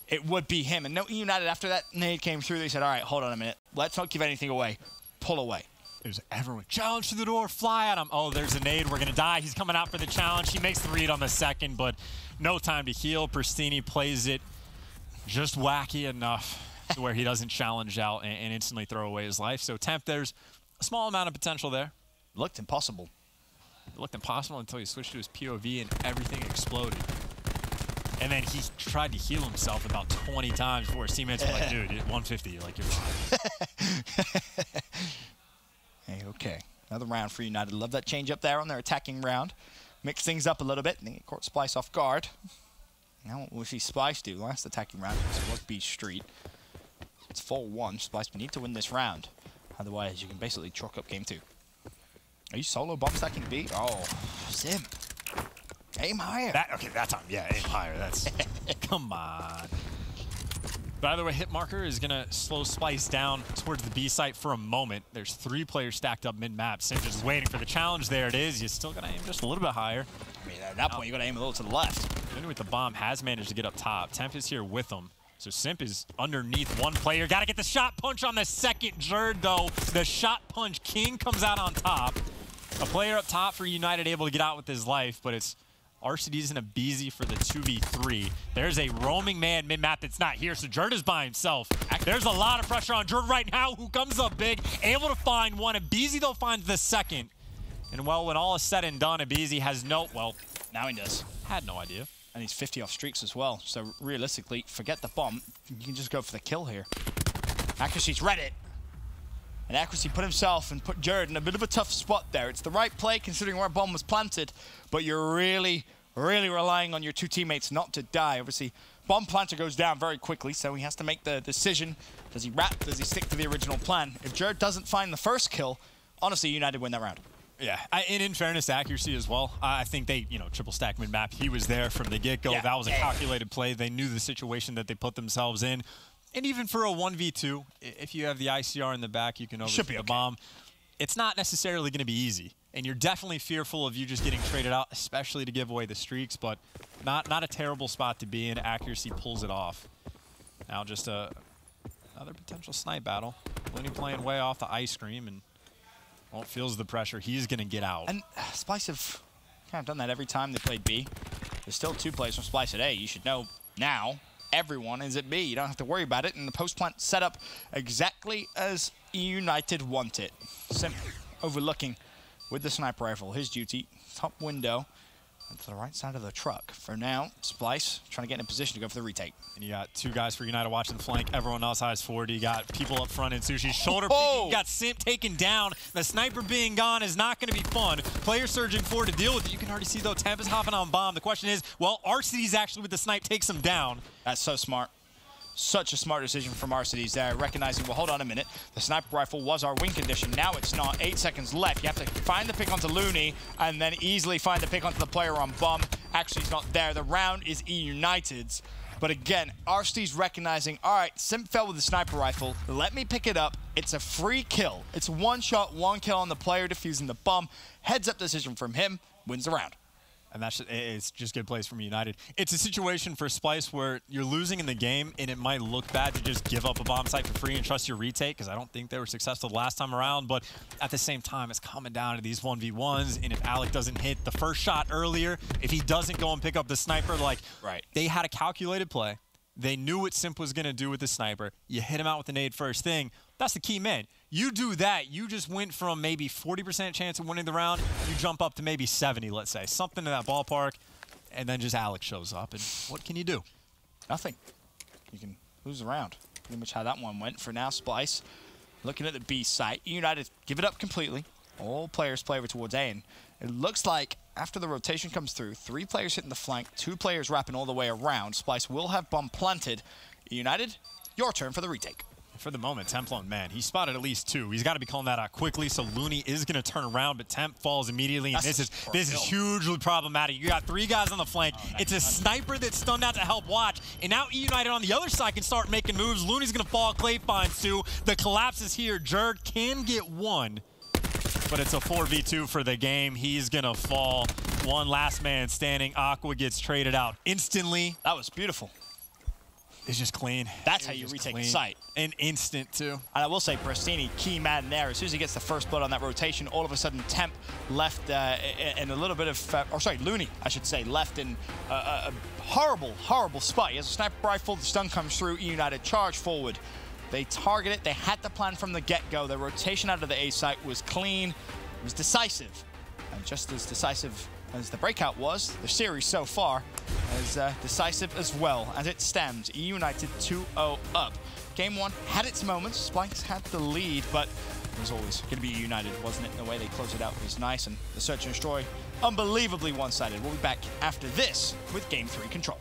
it would be him. And no, eUnited, after that nade came through, they said, all right, hold on a minute. Let's not give anything away. Pull away. There's everyone. Challenge to the door, fly at him. Oh, there's a nade. We're going to die. He's coming out for the challenge. He makes the read on the second, but no time to heal. Pristini plays it just wacky enough to where he doesn't challenge out and instantly throw away his life. So Temp, there's a small amount of potential there. Looked impossible. It looked impossible until he switched to his POV and everything exploded. And then he tried to heal himself about 20 times before his teammates were like, dude, 150, like, you're fine. Hey, okay. Another round for United. Love that change up there on their attacking round. Mix things up a little bit, and they caught Splyce off guard. Now what we'll see Splyce do. Last attacking round was Beach Street. It's 4-1. Splyce, we need to win this round. Otherwise, you can basically chalk up game 2. Are you solo bomb stacking B? Oh, Sim. Aim higher. Okay, that time, yeah, aim higher. That's, come on. By the way, hit marker is going to slow Splyce down towards the B site for a moment. There's 3 players stacked up mid-map. Sim just waiting for the challenge. There it is. You still got to aim just a little bit higher. I mean, at that point, you got to aim a little to the left. Then with the bomb, has managed to get up top. Temp is here with him. So Simp is underneath one player. Got to get the shot punch on the second Jerd, though. The shot punch king comes out on top. A player up top for United able to get out with his life, but it's RCD's in a BZ for the 2v3. There's a roaming man mid-map that's not here, so Jerd is by himself. There's a lot of pressure on Jerd right now, who comes up big, able to find one, and BZ, though, finds the second. And, well, when all is said and done, BZ has no, well, now he does. Had no idea. And he's 50 off streaks as well, so realistically, forget the bomb. You can just go for the kill here. Accuracy's read it. And Accuracy put himself and put Jerd in a bit of a tough spot there. It's the right play considering where bomb was planted, but you're really relying on your 2 teammates not to die. Obviously, bomb planter goes down very quickly, so he has to make the decision. Does he wrap? Does he stick to the original plan? If Jerd doesn't find the first kill, honestly, United win that round. Yeah, and in fairness to Accuracy as well, I think they, triple stack mid-map. He was there from the get-go. Yeah. That was a calculated play. They knew the situation that they put themselves in. And even for a 1v2, if you have the ICR in the back, you can overshoot the bomb. It's not necessarily going to be easy. And you're definitely fearful of you just getting traded out, especially to give away the streaks, but not a terrible spot to be in. Accuracy pulls it off. Now just another potential snipe battle. Looney playing way off the ice cream and feels the pressure. He's going to get out. And Splyce have kind of done that every time they played B. There's still 2 players from Splyce at A. You should know now. Everyone is at B. You don't have to worry about it. And the post plant set up exactly as eUnited want it. Simply overlooking with the sniper rifle. His duty, top window, and to the right side of the truck. For now, Splyce trying to get in a position to go for the retake. And you got 2 guys for United watching the flank. Everyone else has 40. You got people up front in Sushi. Shoulder picking. You got Simp taken down. The sniper being gone is not going to be fun. Player surging forward to deal with it. You can already see, though, Temp is hopping on bomb. The question is, well, RCD's actually with the snipe takes him down. That's so smart. Such a smart decision from RCD's there, recognizing, well, hold on a minute. The sniper rifle was our win condition. Now it's not. 8 seconds left. You have to find the pick onto Looney and then easily find the pick onto the player on bomb. Actually, he's not there. The round is eUnited's. But again, RCD's recognizing, all right, Simp fell with the sniper rifle. Let me pick it up. It's a free kill. It's 1 shot, 1 kill on the player defusing the bomb. Heads up decision from him. Wins the round. And it's just good plays from United. It's a situation for Splyce where you're losing in the game, and it might look bad to just give up a bomb site for free and trust your retake, because I don't think they were successful the last time around. But at the same time, it's coming down to these 1v1s, and if Alec doesn't hit the first shot earlier, if he doesn't go and pick up the sniper, they had a calculated play. They knew what Simp was going to do with the sniper. You hit him out with the nade first thing. That's the key man. You do that, you just went from maybe 40% chance of winning the round, you jump up to maybe 70, let's say. Something in that ballpark, and then just Alex shows up, and what can you do? Nothing. You can lose the round. Pretty much how that one went. For now, Splyce looking at the B site. United give it up completely. All players play over towards A, and it looks like after the rotation comes through, 3 players hitting the flank, 2 players wrapping all the way around. Splyce will have bomb planted. United, your turn for the retake. For the moment, Templon, man, he spotted at least 2. He's got to be calling that out quickly, so Looney is going to turn around, but Temp falls immediately, and this is hugely problematic. You got 3 guys on the flank. It's a sniper that's stunned out to help watch, and now eUnited on the other side can start making moves. Looney's going to fall, Clay finds 2. The collapse is here. Jerd can get 1, but it's a 4v2 for the game. He's going to fall. One last man standing. Aqua gets traded out instantly. That was beautiful. It's just clean. That's how you retake the site. An instant, too. And I will say, Prestini, key man there. As soon as he gets the first blood on that rotation, all of a sudden, Temp left in a little bit of, or sorry, Looney, I should say, left in a horrible, horrible spot. He has a sniper rifle, the stun comes through, eUnited charge forward. They target it. They had the plan from the get-go. Their rotation out of the A site was clean. It was decisive. And just as decisive as the breakout was, the series so far is decisive as well, as it stands. eUnited 2-0 up. Game 1 had its moments. Splyce had the lead, but it was always going to be eUnited, wasn't it? And the way they closed it out was nice, and the search and destroy, unbelievably one-sided. We'll be back after this with Game 3 control.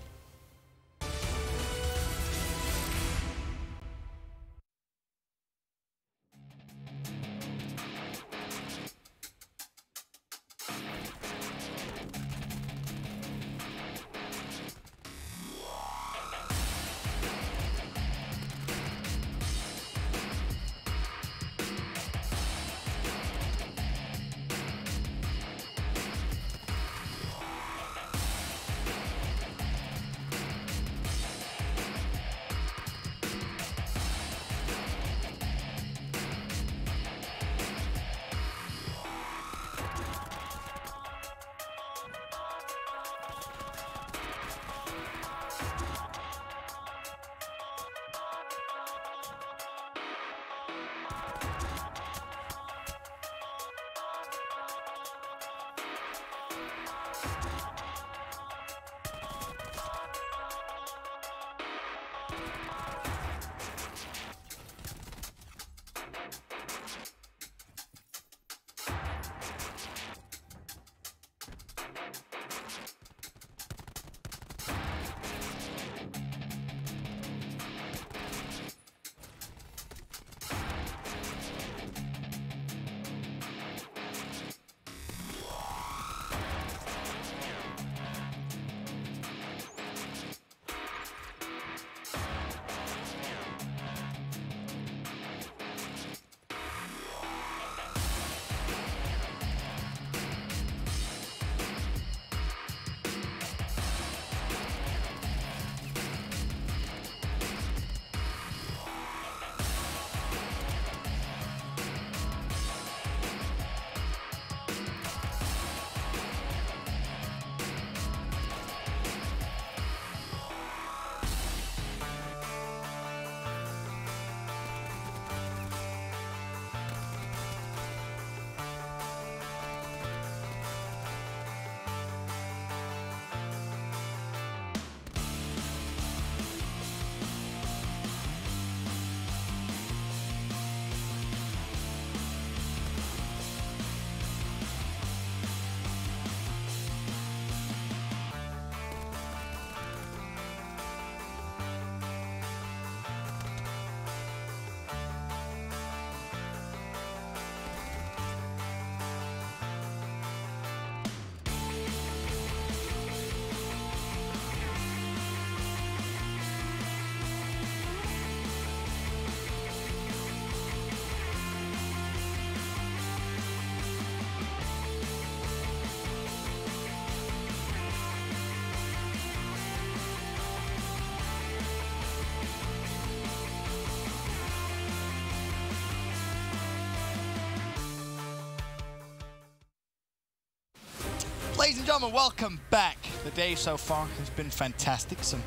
Ladies and gentlemen, welcome back. The day so far has been fantastic. Some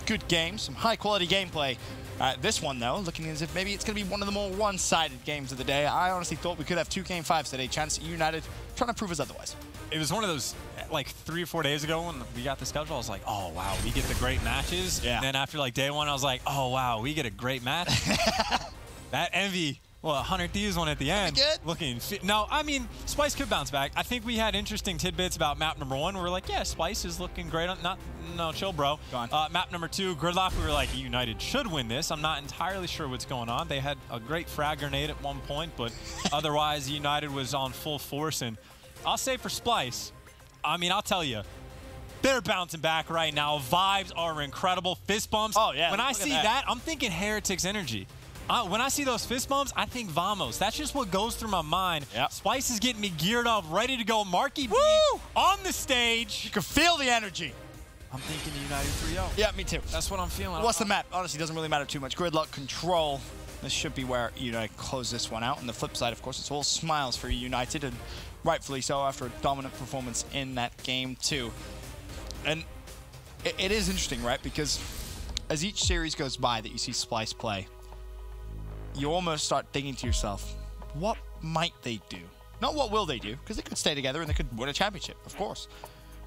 good games, some high-quality gameplay. This one, though, looking as if maybe it's going to be one of the more one-sided games of the day. I honestly thought we could have 2 Game 5s today. Chance eUnited trying to prove us otherwise. It was one of those, like 3 or 4 days ago when we got the schedule, I was like, oh, wow, we get the great matches. Yeah. And then after like day 1, I was like, oh, wow, we get a great match. That envy Well, 100 Thieves one at the end. Good. Looking no, I mean, Splyce could bounce back. I think we had interesting tidbits about map number 1. We were like, yeah, Splyce is looking great. No, chill, bro. Map number 2, Gridlock, we were like, United should win this. I'm not entirely sure what's going on. They had a great frag grenade at one point, but otherwise, United was on full force. And I'll say for Splyce, I mean, I'll tell you, they're bouncing back right now. Vibes are incredible. Fist bumps. Oh, yeah. When I see that, I'm thinking Heretics energy. When I see those fist bumps, I think Vamos. That's just what goes through my mind. Yep. Splyce is getting me geared up, ready to go. Marky B on the stage. You can feel the energy. I'm thinking United 3-0. Yeah, me too. That's what I'm feeling. What's the map? Honestly, doesn't really matter too much. Gridlock control. This should be where United close this one out. On the flip side, of course, it's all smiles for United, and rightfully so after a dominant performance in that game too. And it is interesting, right? Because as each series goes by that you see Splyce play, you almost start thinking to yourself, what might they do? Not what will they do, because they could stay together and they could win a championship, of course.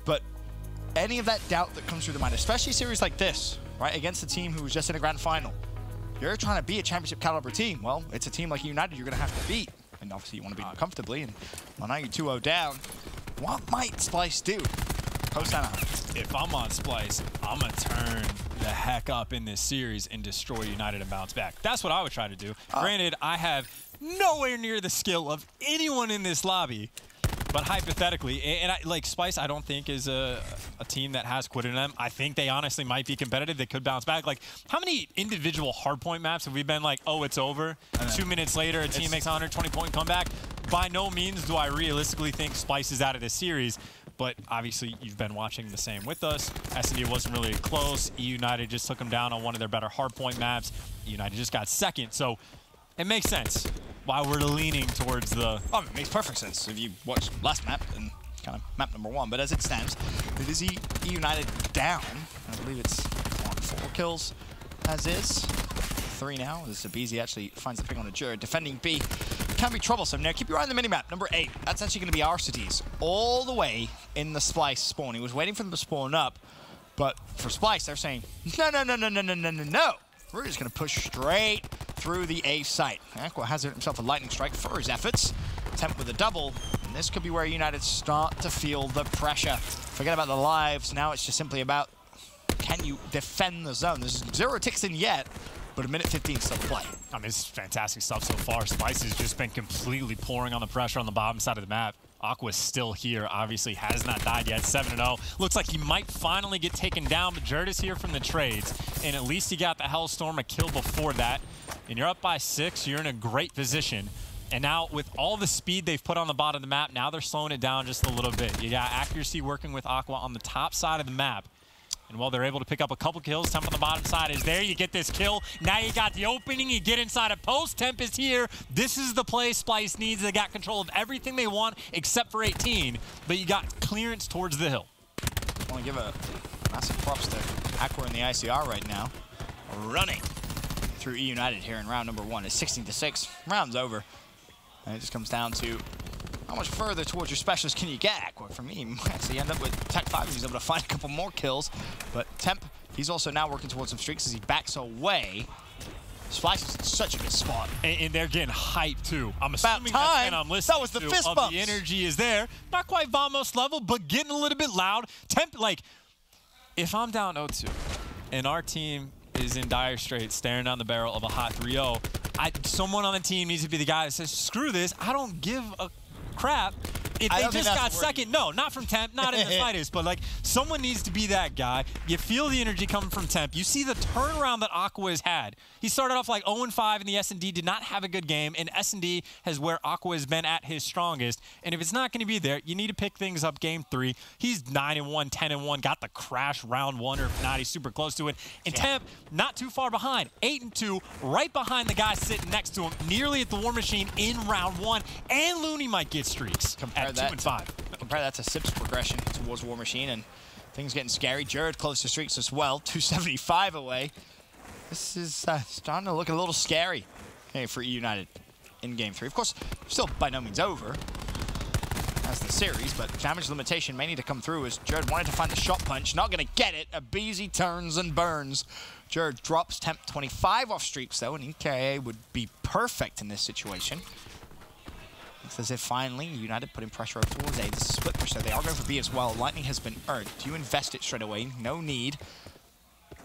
But any of that doubt that comes through the mind, especially a series like this, right, against a team who was just in a grand final. You're trying to be a championship caliber team. Well, it's a team like United you're going to have to beat. And obviously you want to beat them comfortably. And well, now you're 2-0 down. What might Splyce do? Post Anaheim. If I'm on Splyce, I'm going to turn the heck up in this series and destroy United and bounce back. That's what I would try to do. Granted, I have nowhere near the skill of anyone in this lobby. But hypothetically, and like Splyce, I don't think is a team that has quit in them. I think they honestly might be competitive. They could bounce back. Like, how many individual hardpoint maps have we been like, oh, it's over? 2 minutes later, a team makes a 120-point comeback. By no means do I realistically think Splyce is out of this series. But obviously, you've been watching the same with us. S&D wasn't really close. eUnited just took them down on one of their better hardpoint maps. eUnited just got second. So it makes sense why we're leaning towards the... Oh, it makes perfect sense if you watch last map and kind of map number 1. But as it stands, it is eUnited down. I believe it's on 4 kills as is. 3 now as Abizi actually finds the pick on a Jura. Defending B can be troublesome. Now keep your eye on the minimap. Number 8. That's actually going to be our cities all the way in the Splyce spawn. He was waiting for them to spawn up. But for Splyce, they're saying, no. We're just going to push straight through the A site. Aqua has himself a lightning strike for his efforts. Temp with a double. And this could be where United start to feel the pressure. Forget about the lives. Now it's just simply about, can you defend the zone? There's 0 ticks in yet, but 1:15 still to play. I mean, it's fantastic stuff so far. Splyce has just been completely pouring on the pressure on the bottom side of the map. Aqua's still here, obviously has not died yet, 7-0. Looks like he might finally get taken down, but Jared is here from the trades, and at least he got the Hellstorm a kill before that. And you're up by 6, you're in a great position. And now with all the speed they've put on the bottom of the map, now they're slowing it down just a little bit. You got accuracy working with Aqua on the top side of the map. And while they're able to pick up a couple kills, Temp on the bottom side is there. You get this kill. Now you got the opening. You get inside a post. Temp is here. This is the play Splyce needs. They got control of everything they want except for 18. But you got clearance towards the hill. I want to give a massive props to Aqua in the ICR right now. Running through eUnited here in round number 1. It's 16-6. Round's over. And it just comes down to how much further towards your specialist can you get? Aqua, for me, might actually end up with Tech 5. He's able to find a couple more kills. But Temp, he's also now working towards some streaks as he backs away. Splyce is in such a good spot. And they're getting hyped, too. I'm assuming About time. That's I'm listening That was the to. fist bumps. The energy is there. Not quite Vamos level, but getting a little bit loud. Temp, like, if I'm down 0-2 and our team is in dire straits, staring down the barrel of a hot 3-0, someone on the team needs to be the guy that says, screw this, I don't give a crap if they just got second. No, not from Temp, not in the slightest, but like someone needs to be that guy. You feel the energy coming from Temp. You see the turnaround that Aqua has had. He started off like 0-5 in the S&D, did not have a good game, and S&D has where Aqua has been at his strongest. And if it's not going to be there, you need to pick things up game 3. He's 9-1, 10-1, got the crash round 1, or if not, he's super close to it. And Temp, not too far behind, 8-2, right behind the guy sitting next to him, nearly at the War Machine in round 1, and Looney might get streaks at 2-5. Compare that to Sip's progression towards War Machine, and things getting scary. Jared close to streaks as well, 275 away. This is starting to look a little scary for eUnited in Game 3. Of course, still by no means over. has the series, but damage limitation may need to come through as Jared wanted to find the shot punch. Not going to get it. aBeZy turns and burns. Jared drops temp 25 off streaks, though, and EKA would be perfect in this situation. Looks as if finally eUnited putting pressure over towards A. This is a split push, so they are going for B as well. Lightning has been earned. Do you invest it straight away? No need.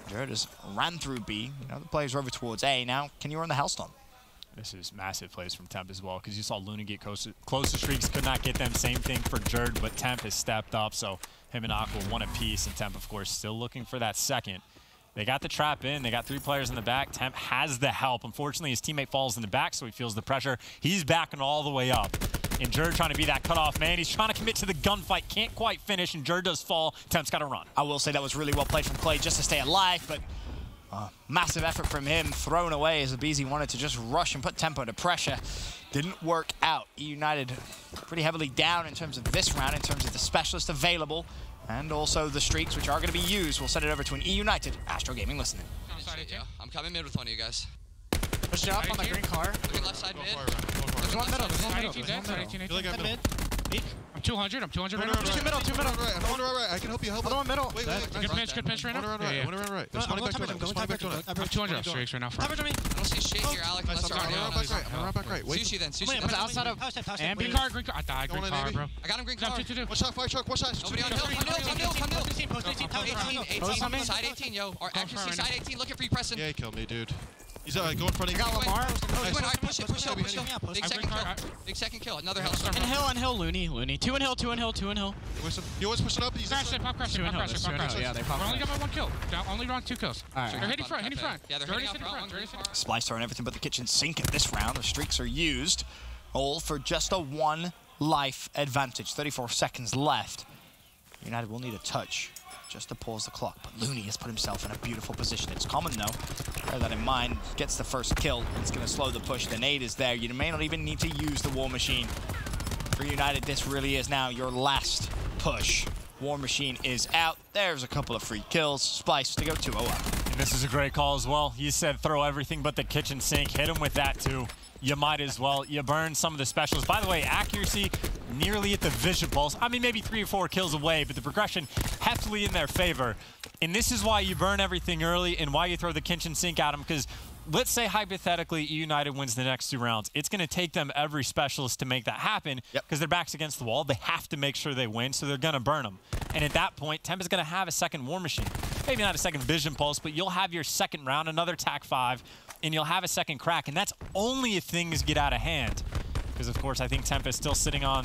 Jared has ran through B. You know, the players are over towards A. Now, can you run the Hellstorm? This is massive plays from Temp as well, because you saw Luna get close to streaks, could not get them. Same thing for Jared, but Temp has stepped up, so him and Aqua one apiece, and Temp, of course, still looking for that second. They got the trap in. They got 3 players in the back. Temp has the help. Unfortunately, his teammate falls in the back, so he feels the pressure. He's backing all the way up. And Jared trying to be that cutoff man. He's trying to commit to the gunfight. Can't quite finish, and Jared does fall. Temp's got to run. I will say that was really well played from Clay just to stay alive, but massive effort from him thrown away as aBeZy wanted to just rush and put Tempo under pressure. Didn't work out. eUnited pretty heavily down in terms of this round, in terms of the specialist available, and also the streaks, which are going to be used. We'll send it over to an eUnited Astro Gaming listening. I'm coming mid with one of you guys. Push it up on the green car. Looking left side mid. There's one middle. There's one middle. I'm 200. I'm 200 right now. Two middle. Right. I'm on the right. I can help you. Other one middle. Wait. Good pinch right now. I want to run right. There's one back to it. I'm 200 streaks right now. I don't see shit here, Alec. Unless you're I'm run back right. Wait. Sushi then. Sushi. I'm outside of. Green car. I died. Green car, bro. I got him green car. Watch out, fire truck. Watch out. Nobody on hill. Come hill. 18. Side 18, yo. Or accuracy side 18. Looking for you, Preston. Yeah, he killed me, dude. He's go in front of you. Got Lamar. Push it. Big second kill. Big second kill. Another Hellstorm. On hill, Looney. 2 in hill. He was pushing up. He's Pop crash. Yeah, they pop. I only got my 1 kill. Only round 2 kills. All right. They're hitting front. Yeah, they're hitting front. Splyce throwing everything but the kitchen sink at this round. The streaks are used, all for just a 1 life advantage. 34 seconds left. eUnited will need a touch just to pause the clock, but Looney has put himself in a beautiful position. It's common, though. Bear that in mind. Gets the first kill. It's going to slow the push. The nade is there. You may not even need to use the War Machine. For eUnited, this really is now your last push. War Machine is out. There's a couple of free kills. Splyce to go 2-0 up. And this is a great call as well. You said throw everything but the kitchen sink. Hit him with that, too. You might as well. You burn some of the specials. By the way, accuracy nearly at the vision pulse. I mean, maybe 3 or 4 kills away, but the progression heftily in their favor. And this is why you burn everything early and why you throw the kitchen sink at them, because let's say hypothetically eUnited wins the next 2 rounds. It's going to take them every specialist to make that happen because their back's against the wall. They have to make sure they win, so they're going to burn them. And at that point, Temp is going to have a second War Machine. Maybe not a second Vision Pulse, but you'll have your second round, another TAC 5, and you'll have a second crack. And that's only if things get out of hand. Because, of course, I think Temp is still sitting on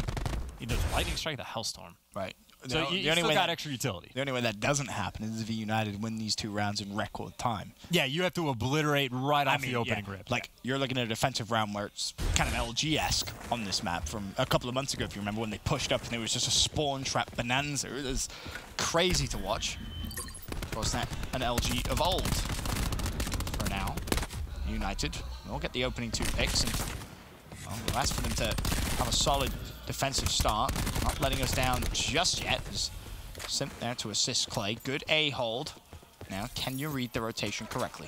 either the Lightning Strike or the Hellstorm. Right. So you still got extra utility. The only way that doesn't happen is if eUnited win these 2 rounds in record time. Yeah, you have to obliterate right off the opening grip. Like, you're looking at a defensive round where it's kind of LG-esque on this map from a couple of months ago, if you remember, when they pushed up and it was just a spawn trap bonanza. It was crazy to watch. Of course, that an LG of old. For now, eUnited will get the opening 2 picks. And, well, we'll ask for them to have a solid defensive start. Not letting us down just yet. There's Simp there to assist Clay. Good A hold. Now, can you read the rotation correctly?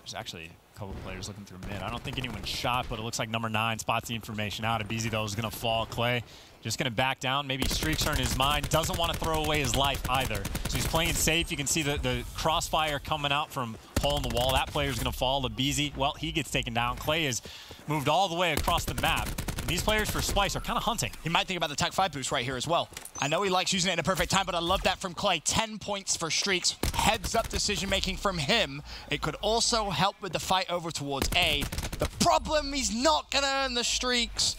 There's actually a couple of players looking through mid. I don't think anyone shot, but it looks like number 9 spots the information out. aBeZy, though, is going to fall. Clay just going to back down. Maybe streaks are in his mind. Doesn't want to throw away his life either. So he's playing safe. You can see the crossfire coming out from hole in the wall. That player's going to fall. aBeZy, well, he gets taken down. Clay has moved all the way across the map. And these players for Splyce are kind of hunting. He might think about the TAC 5 boost right here as well. I know he likes using it in a perfect time, but I love that from Clay. 10 points for streaks. Heads-up decision-making from him. It could also help with the fight over towards A. The problem, he's not going to earn the streaks.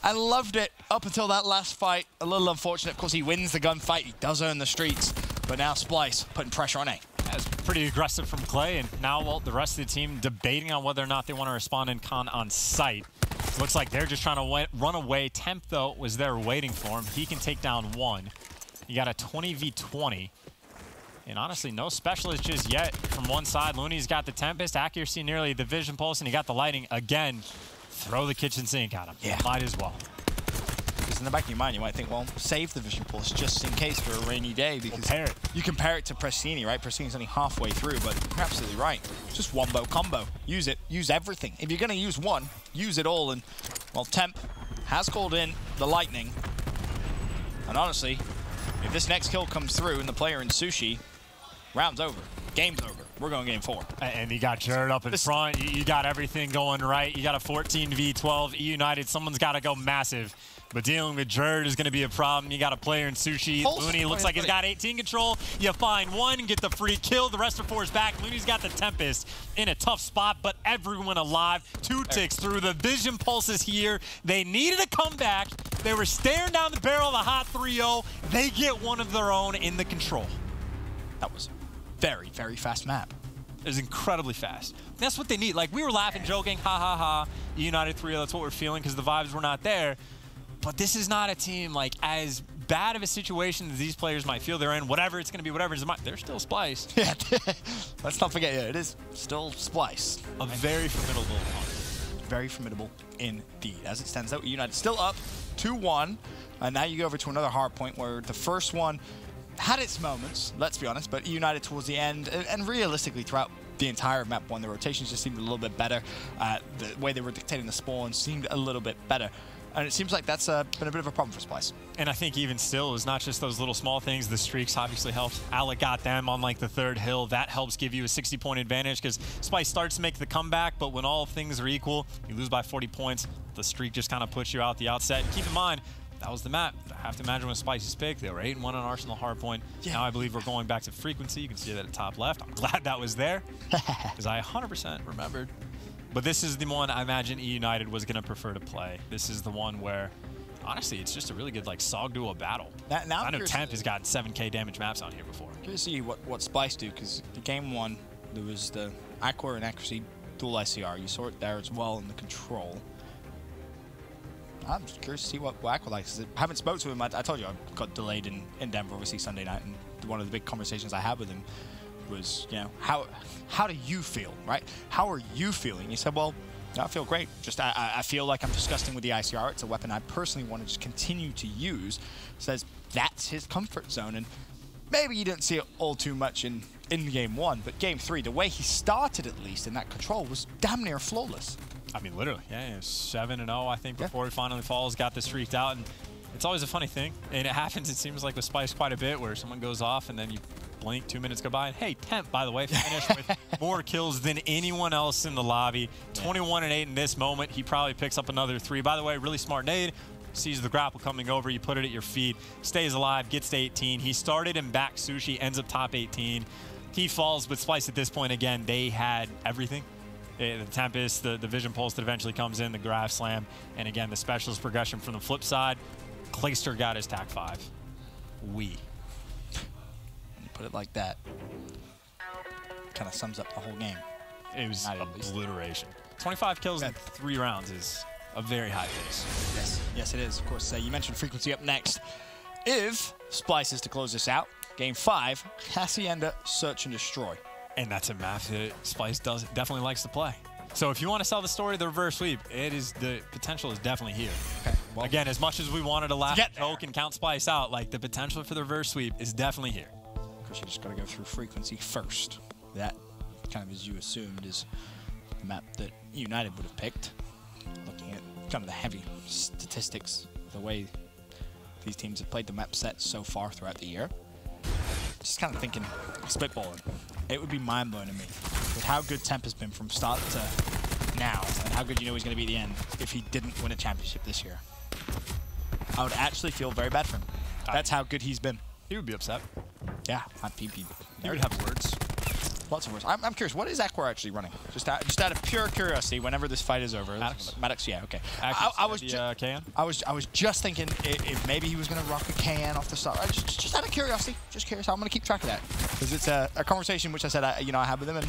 I loved it up until that last fight. A little unfortunate. Of course, he wins the gunfight. He does earn the streaks. But now Splyce putting pressure on A. That's pretty aggressive from Clay. And now, well, the rest of the team debating on whether or not they want to respond in con on site. Looks like they're just trying to run away. Temp, though, was there waiting for him. He can take down 1. You got a 20v20. And honestly, no specialist just yet from one side. Looney's got the Tempest, accuracy nearly the Vision Pulse, and he got the Lightning again. Throw the kitchen sink at him. Yeah. Might as well. Because in the back of your mind, you might think, well, save the Vision Pulse just in case for a rainy day. Because you compare it to Prestini, right? Prestini's only halfway through, but you're absolutely right. Just wombo combo. Use it. Use everything. If you're going to use one, use it all. And, well, Temp has called in the Lightning. And honestly, if this next kill comes through and the player in Sushi, round's over. Game's over. We're going game 4. And you got Jared up in front. You got everything going right. You got a 14v12 eUnited. Someone's got to go massive. But dealing with Jared is going to be a problem. You got a player in Sushi. Looney looks like he's got 18 control. You find one, get the free kill. The rest are forced back. Looney's got the Tempest in a tough spot, but everyone alive. 2 ticks through. The vision pulses here. They needed a comeback. They were staring down the barrel of the hot 3-0. They get one of their own in the control. That was very, very fast map. It was incredibly fast. That's what they need. Like, we were laughing, joking, ha, ha, ha. United 3-0, that's what we're feeling because the vibes were not there. But this is not a team, like, as bad of a situation as these players might feel they're in. Whatever it's going to be, whatever it's they're still Splyce. Yeah, let's not forget, it is still Splyce. A very formidable opponent. Very formidable indeed. As it stands out, United still up 2-1. And now you go over to another hard point where the first one had its moments, let's be honest, but United towards the end, and realistically throughout the entire map 1, the rotations just seemed a little bit better. The way they were dictating the spawn seemed a little bit better. And it seems like that's been a bit of a problem for Splyce. And I think even still, it's not just those little small things. The streaks obviously helped. Alec got them on like the 3rd hill. That helps give you a 60-point advantage because Splyce starts to make the comeback, but when all things are equal, you lose by 40 points. The streak just kind of puts you out the outset. And keep in mind, that was the map. I have to imagine when Splyce's pick, they were 8-1 on Arsenal Hardpoint. Yeah. Now I believe we're going back to frequency. You can see that at top left. I'm glad that was there because I 100% remembered. But this is the one I imagine eUnited was going to prefer to play. This is the one where, honestly, it's just a really good like SOG duo battle. Now I know Temp has gotten 7K damage maps on here before. Curious to see what Splyce do, because the game 1, there was the Aqua and Accuracy dual ICR. You saw it there as well in the control. I'm just curious to see what Aqua likes. I haven't spoken to him. I told you I got delayed in Denver, obviously, Sunday night, and one of the big conversations I had with him was, you know, how do you feel, right? How are you feeling? He said, well, I feel great. Just I feel like I'm disgusting with the ICR. It's a weapon I personally want to just continue to use. Says that's his comfort zone, and maybe you didn't see it all too much in game 1, but game 3, the way he started at least in that control was damn near flawless. I mean, literally, yeah, 7-0 I think before he finally falls, got this streaked out, and it's always a funny thing, and it happens, it seems like with Splyce quite a bit, where someone goes off and then you blink, 2 minutes go by, and hey, Temp, by the way, finished with more kills than anyone else in the lobby. 21-8 in this moment. He probably picks up another 3. By the way, really smart nade. Sees the grapple coming over, you put it at your feet, stays alive, gets to 18. He started in back Sushi, ends up top 18. He falls with Splyce at this point again. They had everything. The Tempest, the Vision Pulse that eventually comes in, the Graph Slam, and again, the Specialist progression from the flip side. Clayster got his TAC 5. Put it like that. Kind of sums up the whole game. It was obliteration. 25 kills in 3 rounds is a very high pace. Yes, it is. Of course, you mentioned frequency up next. If Splyce is to close this out, game 5, Hacienda Search and Destroy. And that's a map that Splyce definitely likes to play. So if you want to sell the story of the reverse sweep, the potential is definitely here. Okay, well, again, as much as we wanted to laugh and joke and count Splyce out, like the potential for the reverse sweep is definitely here. Of course, you just got to go through frequency first. That, kind of as you assumed, is the map that United would have picked. Looking at kind of the heavy statistics, the way these teams have played the map set so far throughout the year. Just kind of thinking, spitballing. It would be mind-blowing to me with how good Temp has been from start to now, and how good you know he's going to be at the end if he didn't win a championship this year. I would actually feel very bad for him. That's how good he's been. He would be upset. Yeah, he would have words. Lots of words. I'm curious, what is Aqua actually running? Just out of pure curiosity, whenever this fight is over. Maddox, yeah, okay. I was just thinking if maybe he was going to rock a KN off the start. Just out of curiosity. Just curious. I'm going to keep track of that. Because it's a conversation which I said I had with him, and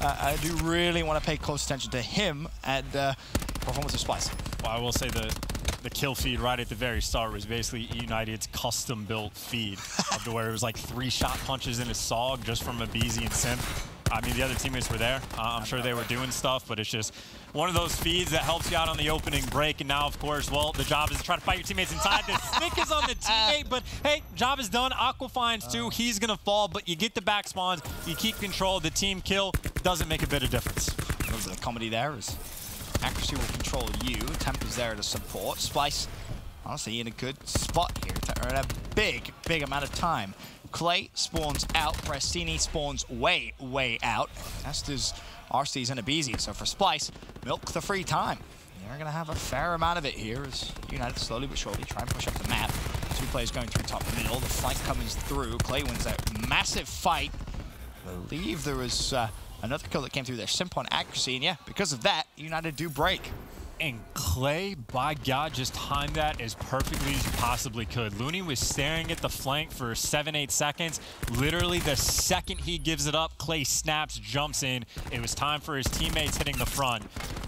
I do really want to pay close attention to him and performance of Splyce. Well, I will say the kill feed right at the very start was basically United's custom-built feed of where it was like 3 shot punches in a SOG just from a BZ and Simp. I mean, the other teammates were there. I'm sure they were doing stuff, but it's just one of those feeds that helps you out on the opening break. And now, of course, well, the job is to try to fight your teammates inside. The stick is on the teammate, but hey, job is done. Aqua finds 2. He's going to fall, but you get the back spawns. You keep control. The team kill doesn't make a bit of difference. The comedy there is Accuracy will control you. Temp is there to support. Splyce honestly in a good spot here to earn a big, big amount of time. Clay spawns out, Prestini spawns way, way out. As does RC's and Abizi. So for Splyce, milk the free time. They're going to have a fair amount of it here as United slowly but surely try and push up the map. 2 players going through top middle. The flank comes through. Clay wins that massive fight. I believe there was another kill that came through there. Simp on accuracy, and yeah, because of that, United do break. And Clay, by God, just timed that as perfectly as you possibly could. Looney was staring at the flank for 7-8 seconds. Literally, the second he gives it up, Clay snaps, jumps in. It was time for his teammates hitting the front.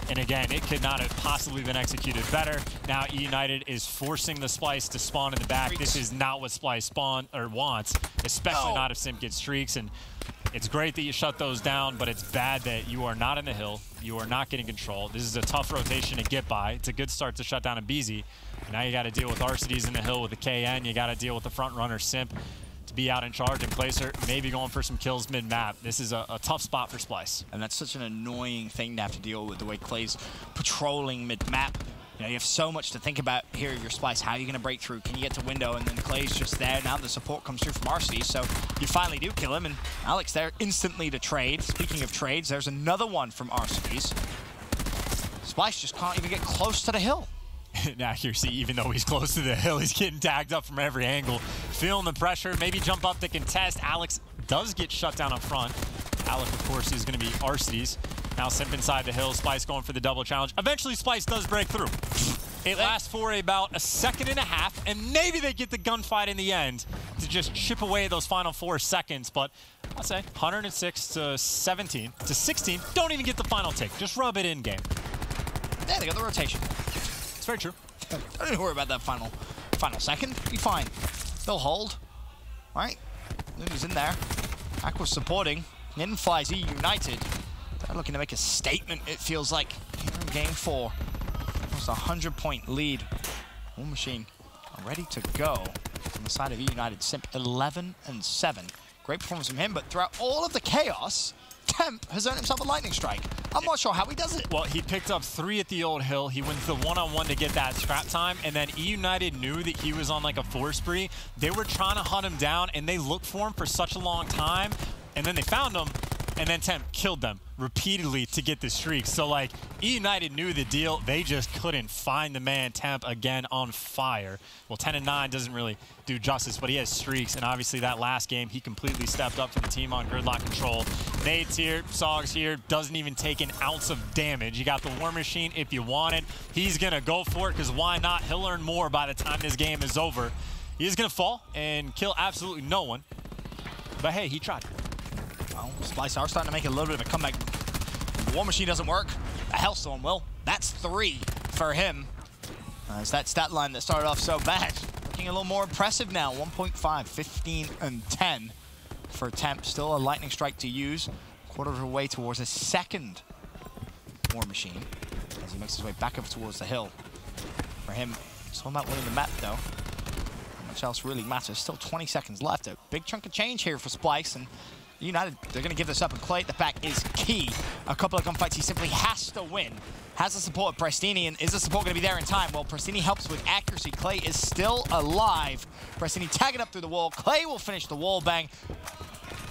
And again, it could not have possibly been executed better. Now eUnited is forcing the Splyce to spawn in the back. This is not what Splyce wants, especially not if Simp gets streaks. And it's great that you shut those down, but it's bad that you are not in the hill. You are not getting control. This is a tough rotation to get by. It's a good start to shut down Abizi. Now you got to deal with RCDs in the hill with the KN. You got to deal with the front runner Simp to be out in charge, and Placer maybe going for some kills mid-map. This is a tough spot for Splyce. And that's such an annoying thing to have to deal with, the way Clay's patrolling mid-map. You know, you have so much to think about here at your Splyce. How are you going to break through? Can you get to window? And then Clay's just there. Now the support comes through from RC, so you finally do kill him. And Alex there instantly to trade. Speaking of trades, there's another one from RC's. Splyce just can't even get close to the hill. Accuracy, even though he's close to the hill, he's getting tagged up from every angle. Feeling the pressure, maybe jump up to contest. Alex does get shut down up front. Alex, of course, is going to be RC's. Now Simp inside the hill, Splyce going for the double challenge. Eventually, Splyce does break through. It lasts for about 1.5 seconds, and maybe they get the gunfight in the end to just chip away those final 4 seconds. But I'll say 106 to 17 to 16. Don't even get the final tick. Just rub it in game. Yeah, they got the rotation. It's very true. Don't even worry about that final second. Be fine. They'll hold. Right? Looney's in there. Aqua's supporting. In flies eUnited. They're looking to make a statement, it feels like, here in game 4. Almost a 100-point lead. War Machine are ready to go on the side of eUnited. Simp 11-7. Great performance from him, but throughout all of the chaos, Temp has earned himself a lightning strike. I'm not sure how he does it. Well, he picked up 3 at the old hill. He wins the one-on-one to get that scrap time, and then eUnited knew that he was on like a 4 spree. They were trying to hunt him down, and they looked for him for such a long time, and then they found him, and then Temp killed them repeatedly to get the streak. So like eUnited knew the deal. They just couldn't find the man. Temp again on fire. Well, 10-9 doesn't really do justice, but he has streaks, and obviously that last game he completely stepped up for the team on gridlock control. Nade's here, Sog's here, doesn't even take an ounce of damage. You got the War Machine if you want it. He's gonna go for it because why not? He'll learn more by the time this game is over. He's gonna fall and kill absolutely no one, but hey, he tried. Well, Splyce are starting to make a little bit of a comeback. The War Machine doesn't work. A Hellstorm will. That's 3 for him. As that stat line that started off so bad, looking a little more impressive now. 1.5, 15 and 10 for Temp. Still a lightning strike to use. Quarter of the way towards a second War Machine as he makes his way back up towards the hill. For him, it's all about winning the map though. Not much else really matters. Still 20 seconds left. A big chunk of change here for Splyce, and United, they're going to give this up, and Clay at the back is key. A couple of gunfights he simply has to win. Has the support of Prestini, and is the support going to be there in time? Well, Prestini helps with accuracy. Clay is still alive. Prestini tagging up through the wall. Clay will finish the wall bang.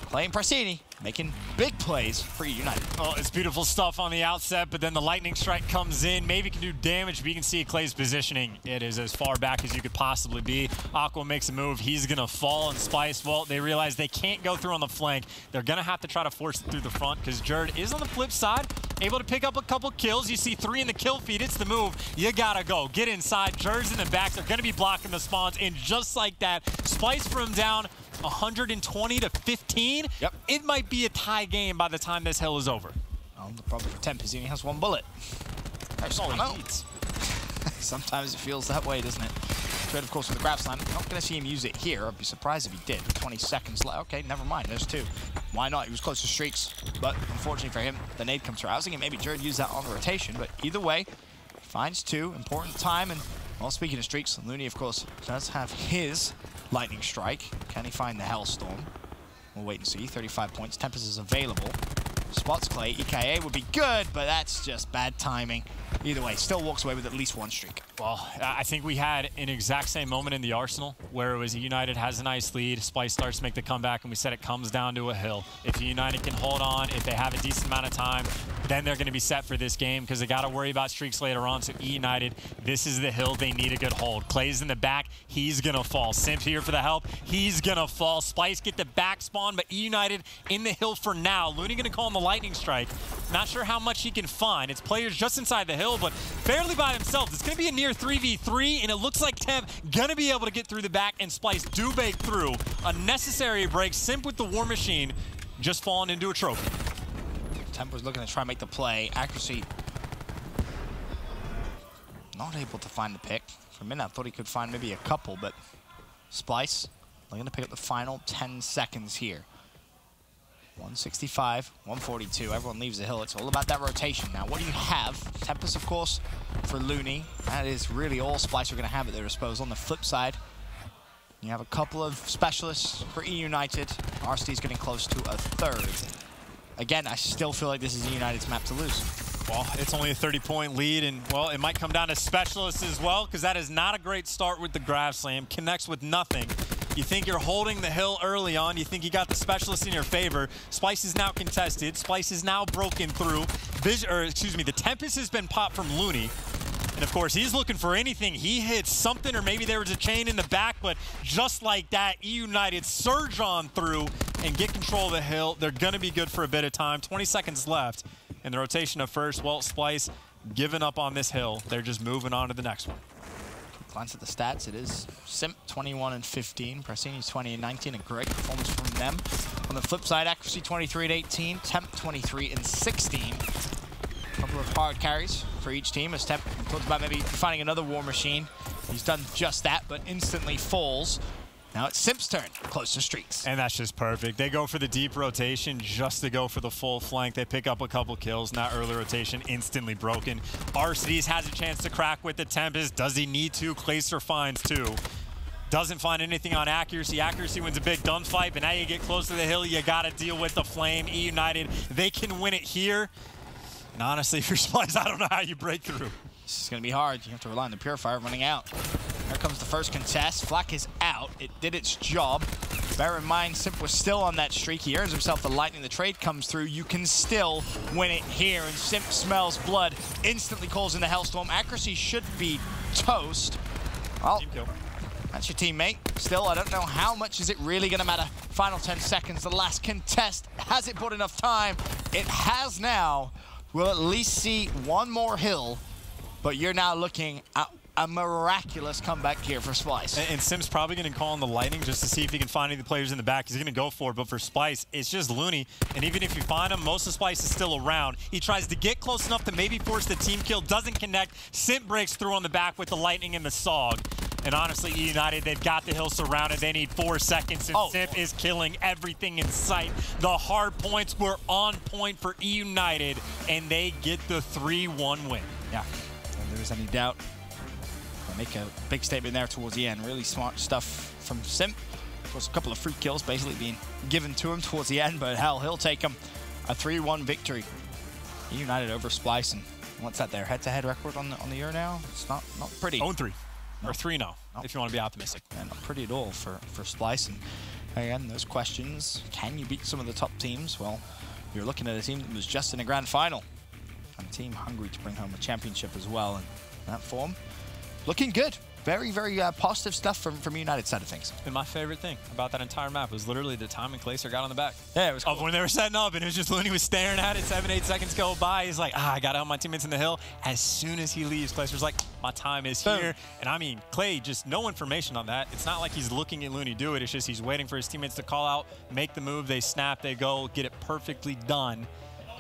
Clay and Prestini making big plays for United. Oh, it's beautiful stuff on the outset, but then the lightning strike comes in. Maybe can do damage, but you can see Clay's positioning. It is as far back as you could possibly be. Aqua makes a move. He's going to fall, and Splyce, well, they realize they can't go through on the flank. They're going to have to try to force it through the front because Jerd is on the flip side, able to pick up a couple kills. You see 3 in the kill feed. It's the move. You got to go. Get inside. Jerd's in the back. They're going to be blocking the spawns, and just like that, Splyce from down 120 to 15. Yep. It might be a tie game by the time this hill is over. Well, the problem for Temp is he only has 1 bullet. That's all he needs. Sometimes it feels that way, doesn't it? Trade, of course, with the grab slam. Not going to see him use it here. I'd be surprised if he did. 20 seconds left. Okay, never mind. There's 2. Why not? He was close to streaks. But unfortunately for him, the nade comes through. I was thinking maybe Jerd used that on the rotation, but either way, finds 2. Important time. And, well, speaking of streaks, Looney, of course, does have his lightning strike. Can he find the Hellstorm? We'll wait and see. 35 points. Tempest is available. spots Clay. EKA would be good, but that's just bad timing. Either way, still walks away with at least one streak. Well, I think we had an exact same moment in the Arsenal where it was eUnited has a nice lead, Splyce starts to make the comeback, and we said it comes down to a hill. If eUnited can hold on, if they have a decent amount of time, then they're going to be set for this game because they got to worry about streaks later on. So eUnited, this is the hill they need a good hold. Clay's in the back, he's going to fall. Simp here for the help, he's going to fall. Splyce get the back spawn, but eUnited in the hill for now. Looney going to call him the lightning strike. Not sure how much he can find. It's players just inside the hill, but barely by themselves. It's going to be a near 3v3, and it looks like Temp going to be able to get through the back, and Splyce do bake through. A necessary break. Simp with the War Machine just falling into a trophy. Temp was looking to try and make the play. Accuracy not able to find the pick. For a minute, I thought he could find maybe a couple, but Splyce looking to pick up the final 10 seconds here. 165, 142. Everyone leaves the hill. It's all about that rotation. Now, what do you have? Tempest, of course, for Looney. That is really all Splyce are going to have at their disposal. On the flip side, you have a couple of specialists for eUnited. RCD's getting close to a third. Again, I still feel like this is eUnited's map to lose. Well, it's only a 30-point lead, and, well, it might come down to specialists as well, because that is not a great start with the grab slam. Connects with nothing. You think you're holding the hill early on. You think you got the specialist in your favor. Splyce is now contested. Splyce is now broken through. The Tempest has been popped from Looney. And, of course, he's looking for anything. He hits something, or maybe there was a chain in the back, but just like that, eUnited surge on through and get control of the hill. They're going to be good for a bit of time. 20 seconds left. And the rotation of first, well, Splyce giving up on this hill. They're just moving on to the next one. Glance at the stats, it is Simp 21 and 15, Prasini 20 and 19, a great performance from them. On the flip side, Accuracy 23 and 18, Temp 23 and 16. A couple of hard carries for each team as Temp talked about maybe finding another War Machine. He's done just that, but instantly falls. Now it's Simp's turn, close to streaks. And that's just perfect. They go for the deep rotation just to go for the full flank. They pick up a couple kills. Now early rotation instantly broken. RCDs has a chance to crack with the Tempest. Does he need to? Clayster finds two. Doesn't find anything on Accuracy. Accuracy wins a big gunfight, but now you get close to the hill, you got to deal with the flame. eUnited, they can win it here. And honestly, for Splyce, I don't know how you break through. This is going to be hard. You have to rely on the Purifier running out. Here comes the first contest. Flak is out. It did its job. Bear in mind, Simp was still on that streak. He earns himself the lightning. The trade comes through. You can still win it here. And Simp smells blood. Instantly calls in the Hellstorm. Accuracy should be toast. Well, team kill. That's your teammate. Still, I don't know how much is it really going to matter. Final 10 seconds. The last contest. Has it bought enough time? It has now. We'll at least see one more hill. But you're now looking at a miraculous comeback here for Splyce. And Sim's probably going to call on the lightning just to see if he can find any of the players in the back. He's going to go for it, but for Splyce, it's just Looney. And even if you find him, most of Splyce is still around. He tries to get close enough to maybe force the team kill, doesn't connect. Simp breaks through on the back with the lightning and the SOG. And honestly, eUnited, they've got the hill surrounded. They need 4 seconds, and Simp is killing everything in sight. The hard points were on point for eUnited, and they get the 3-1 win. Yeah, if there's any doubt. I'll make a big statement there towards the end. Really smart stuff from Simp. Of course, a couple of free kills basically being given to him towards the end, but hell, he'll take them. A 3-1 victory. eUnited over Splyce, and what's that there? Head-to-head record on the year now? It's not pretty. 0-3. Or 3-0, if you want to be optimistic. Yeah, not pretty at all for Splyce. And again, those questions, can you beat some of the top teams? Well, you're looking at a team that was just in a grand final. And a team hungry to bring home a championship as well. And that form, looking good. Very, very positive stuff from United side of things. And my favorite thing about that entire map was literally the time when Clayster got on the back. Yeah, it was cool. Of when they were setting up, and it was just Looney was staring at it. 7-8 seconds go by. He's like, I got to help my teammates in the hill. As soon as he leaves, Clayster's like, my time is here. And I mean, Clay, just no information on that. It's not like he's looking at Looney do it. It's just he's waiting for his teammates to call out, make the move, they snap, they go, get it perfectly done.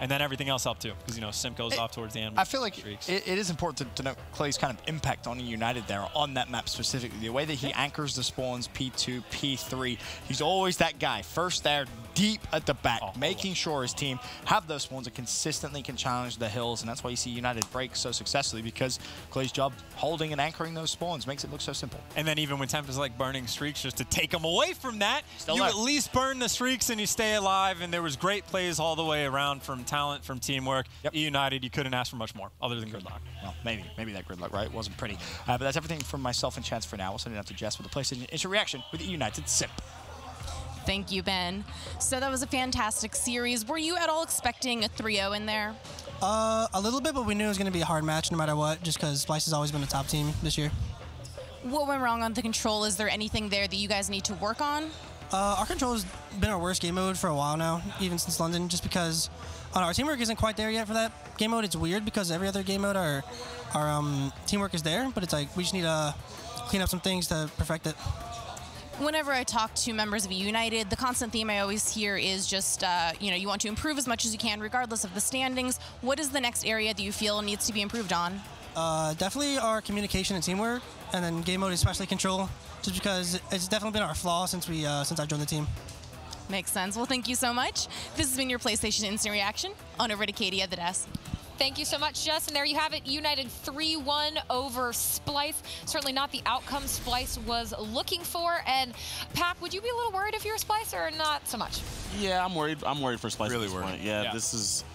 And then everything else up too, because, you know, Simp goes off towards the end. I feel like it is important to note Clay's kind of impact on eUnited there on that map specifically. The way that he anchors the spawns, P2, P3, he's always that guy. First there, deep at the back, making sure his team have those spawns and consistently can challenge the hills. And that's why you see United break so successfully, because Clay's job holding and anchoring those spawns makes it look so simple. And then even when Temp is like burning streaks, just to take them away from that, Still you left. at least burn the streaks and you stay alive. And there was great plays all the way around from talent, from teamwork. eUnited, you couldn't ask for much more other than gridlock. Well, maybe that gridlock, right? It wasn't pretty. But that's everything from myself and Chance for now. We'll send it out to Jess with the PlayStation Instant Reaction with eUnited Simp. Thank you, Ben. So that was a fantastic series. Were you at all expecting a 3-0 in there? A little bit, but we knew it was going to be a hard match no matter what, just because Splyce has always been a top team this year. What went wrong on the control? Is there anything there that you guys need to work on? Our control has been our worst game mode for a while now, even since London, just because our teamwork isn't quite there yet for that game mode. It's weird because every other game mode, our teamwork is there, but it's like we just need to clean up some things to perfect it. Whenever I talk to members of eUnited, the constant theme I always hear is just, you want to improve as much as you can, regardless of the standings. What is the next area that you feel needs to be improved on? Definitely our communication and teamwork, and then game mode, especially control, just because it's definitely been our flaw since I joined the team. Makes sense. Well, thank you so much. This has been your PlayStation Instant Reaction. On over to Katie at the desk. Thank you so much, Jess. And there you have it, United 3-1 over Splyce. Certainly not the outcome Splyce was looking for. And Pac, would you be a little worried if you were Splyce or not so much? Yeah, I'm worried. I'm worried for Splyce Really at this worried. point. Yeah, this is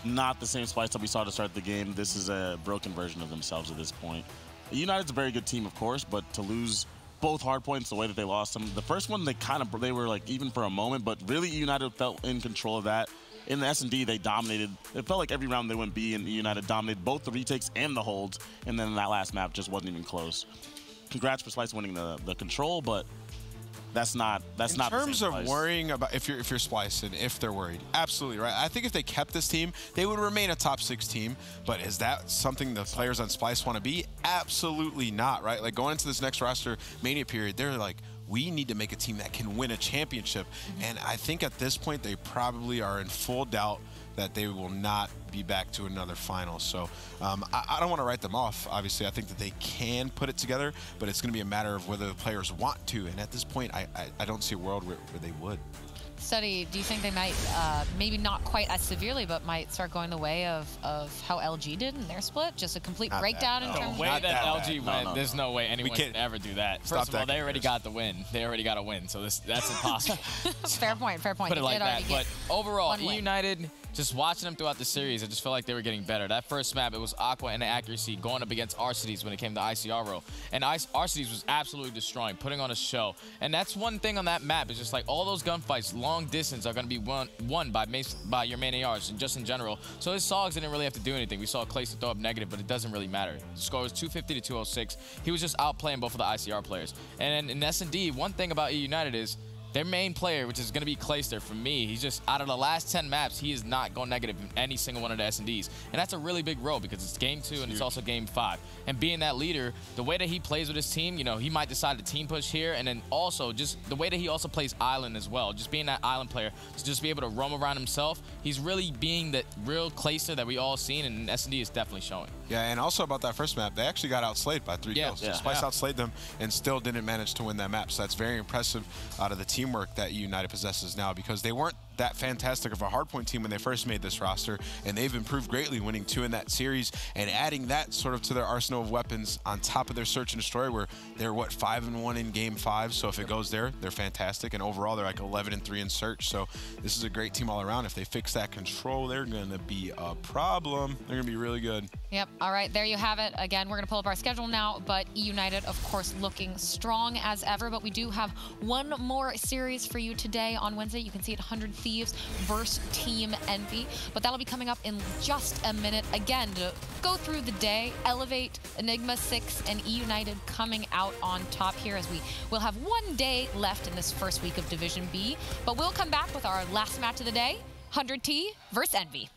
not the same Splyce that we saw to start the game. This is a broken version of themselves at this point. United's a very good team, of course, but to lose both hard points the way that they lost them, the first one they were like even for a moment, but really United felt in control of that. In the S&D, they dominated. It felt like every round they went B, and United dominated both the retakes and the holds, and then that last map just wasn't even close. Congrats for Splyce winning the control, but that's not in terms of worrying about if you're Splyce and if they're worried, absolutely right. I think if they kept this team, they would remain a top 6 team. But is that something the players on Splyce want to be? Absolutely not, right? Like going into this next roster mania period, they're like, we need to make a team that can win a championship. And I think at this point, they probably are in full doubt that they will not be back to another final. So I don't want to write them off. Obviously, I think that they can put it together, but it's going to be a matter of whether the players want to. And at this point, I don't see a world where they would. Study, do you think they might, maybe not quite as severely, but might start going the way of how LG did in their split? Just a complete breakdown in terms of... The way that LG went, there's no way anyone can ever do that. Stop First of all, they already got the win. They already got a win, so that's impossible. Fair point, fair point. Put it like that. But overall, one win. eUnited, just watching them throughout the series, I just felt like they were getting better. That first map, it was Aqua and accuracy going up against Arcides when it came to ICR row. And Arcides was absolutely destroying, putting on a show. And that's one thing on that map, is just like all those gunfights, long distance, are going to be won by your main ARs, and just in general. So his Sogs didn't really have to do anything. We saw Clayster throw up negative, but it doesn't really matter. The score was 250 to 206. He was just outplaying both of the ICR players. And in S&D, one thing about eUnited is their main player, which is going to be Clayster, for me, he's just, out of the last 10 maps, he is not going negative in any single one of the S&Ds. And that's a really big role because it's game 2 and it's also game 5. And being that leader, the way that he plays with his team, he might decide to team push here, and then also just the way that he also plays Island as well. Just being that Island player, to just be able to roam around himself, he's really being the real Clayster that we all seen, and S&D is definitely showing. Yeah, and also about that first map, they actually got outslayed by 3 kills. So Splyce outslayed them and still didn't manage to win that map. So that's very impressive out of the teamwork that United possesses now, because they weren't that fantastic of a hardpoint team when they first made this roster, and they've improved greatly, winning 2 in that series and adding that sort of to their arsenal of weapons on top of their search and destroy, where they're 5-1 in game 5. So if it goes there, they're fantastic, and overall they're like 11-3 in search. So this is a great team all around. If they fix that control, they're gonna be a problem. They're gonna be really good. Yep. All right, there you have it. Again, we're going to pull up our schedule now, but eUnited, of course, looking strong as ever. But we do have one more series for you today on Wednesday. You can see it, 100 Thieves versus Team Envy. But that'll be coming up in just a minute. Again, to go through the day, Elevate, Enigma 6, and eUnited coming out on top here, as we will have 1 day left in this first week of Division B. But we'll come back with our last match of the day, 100T versus Envy.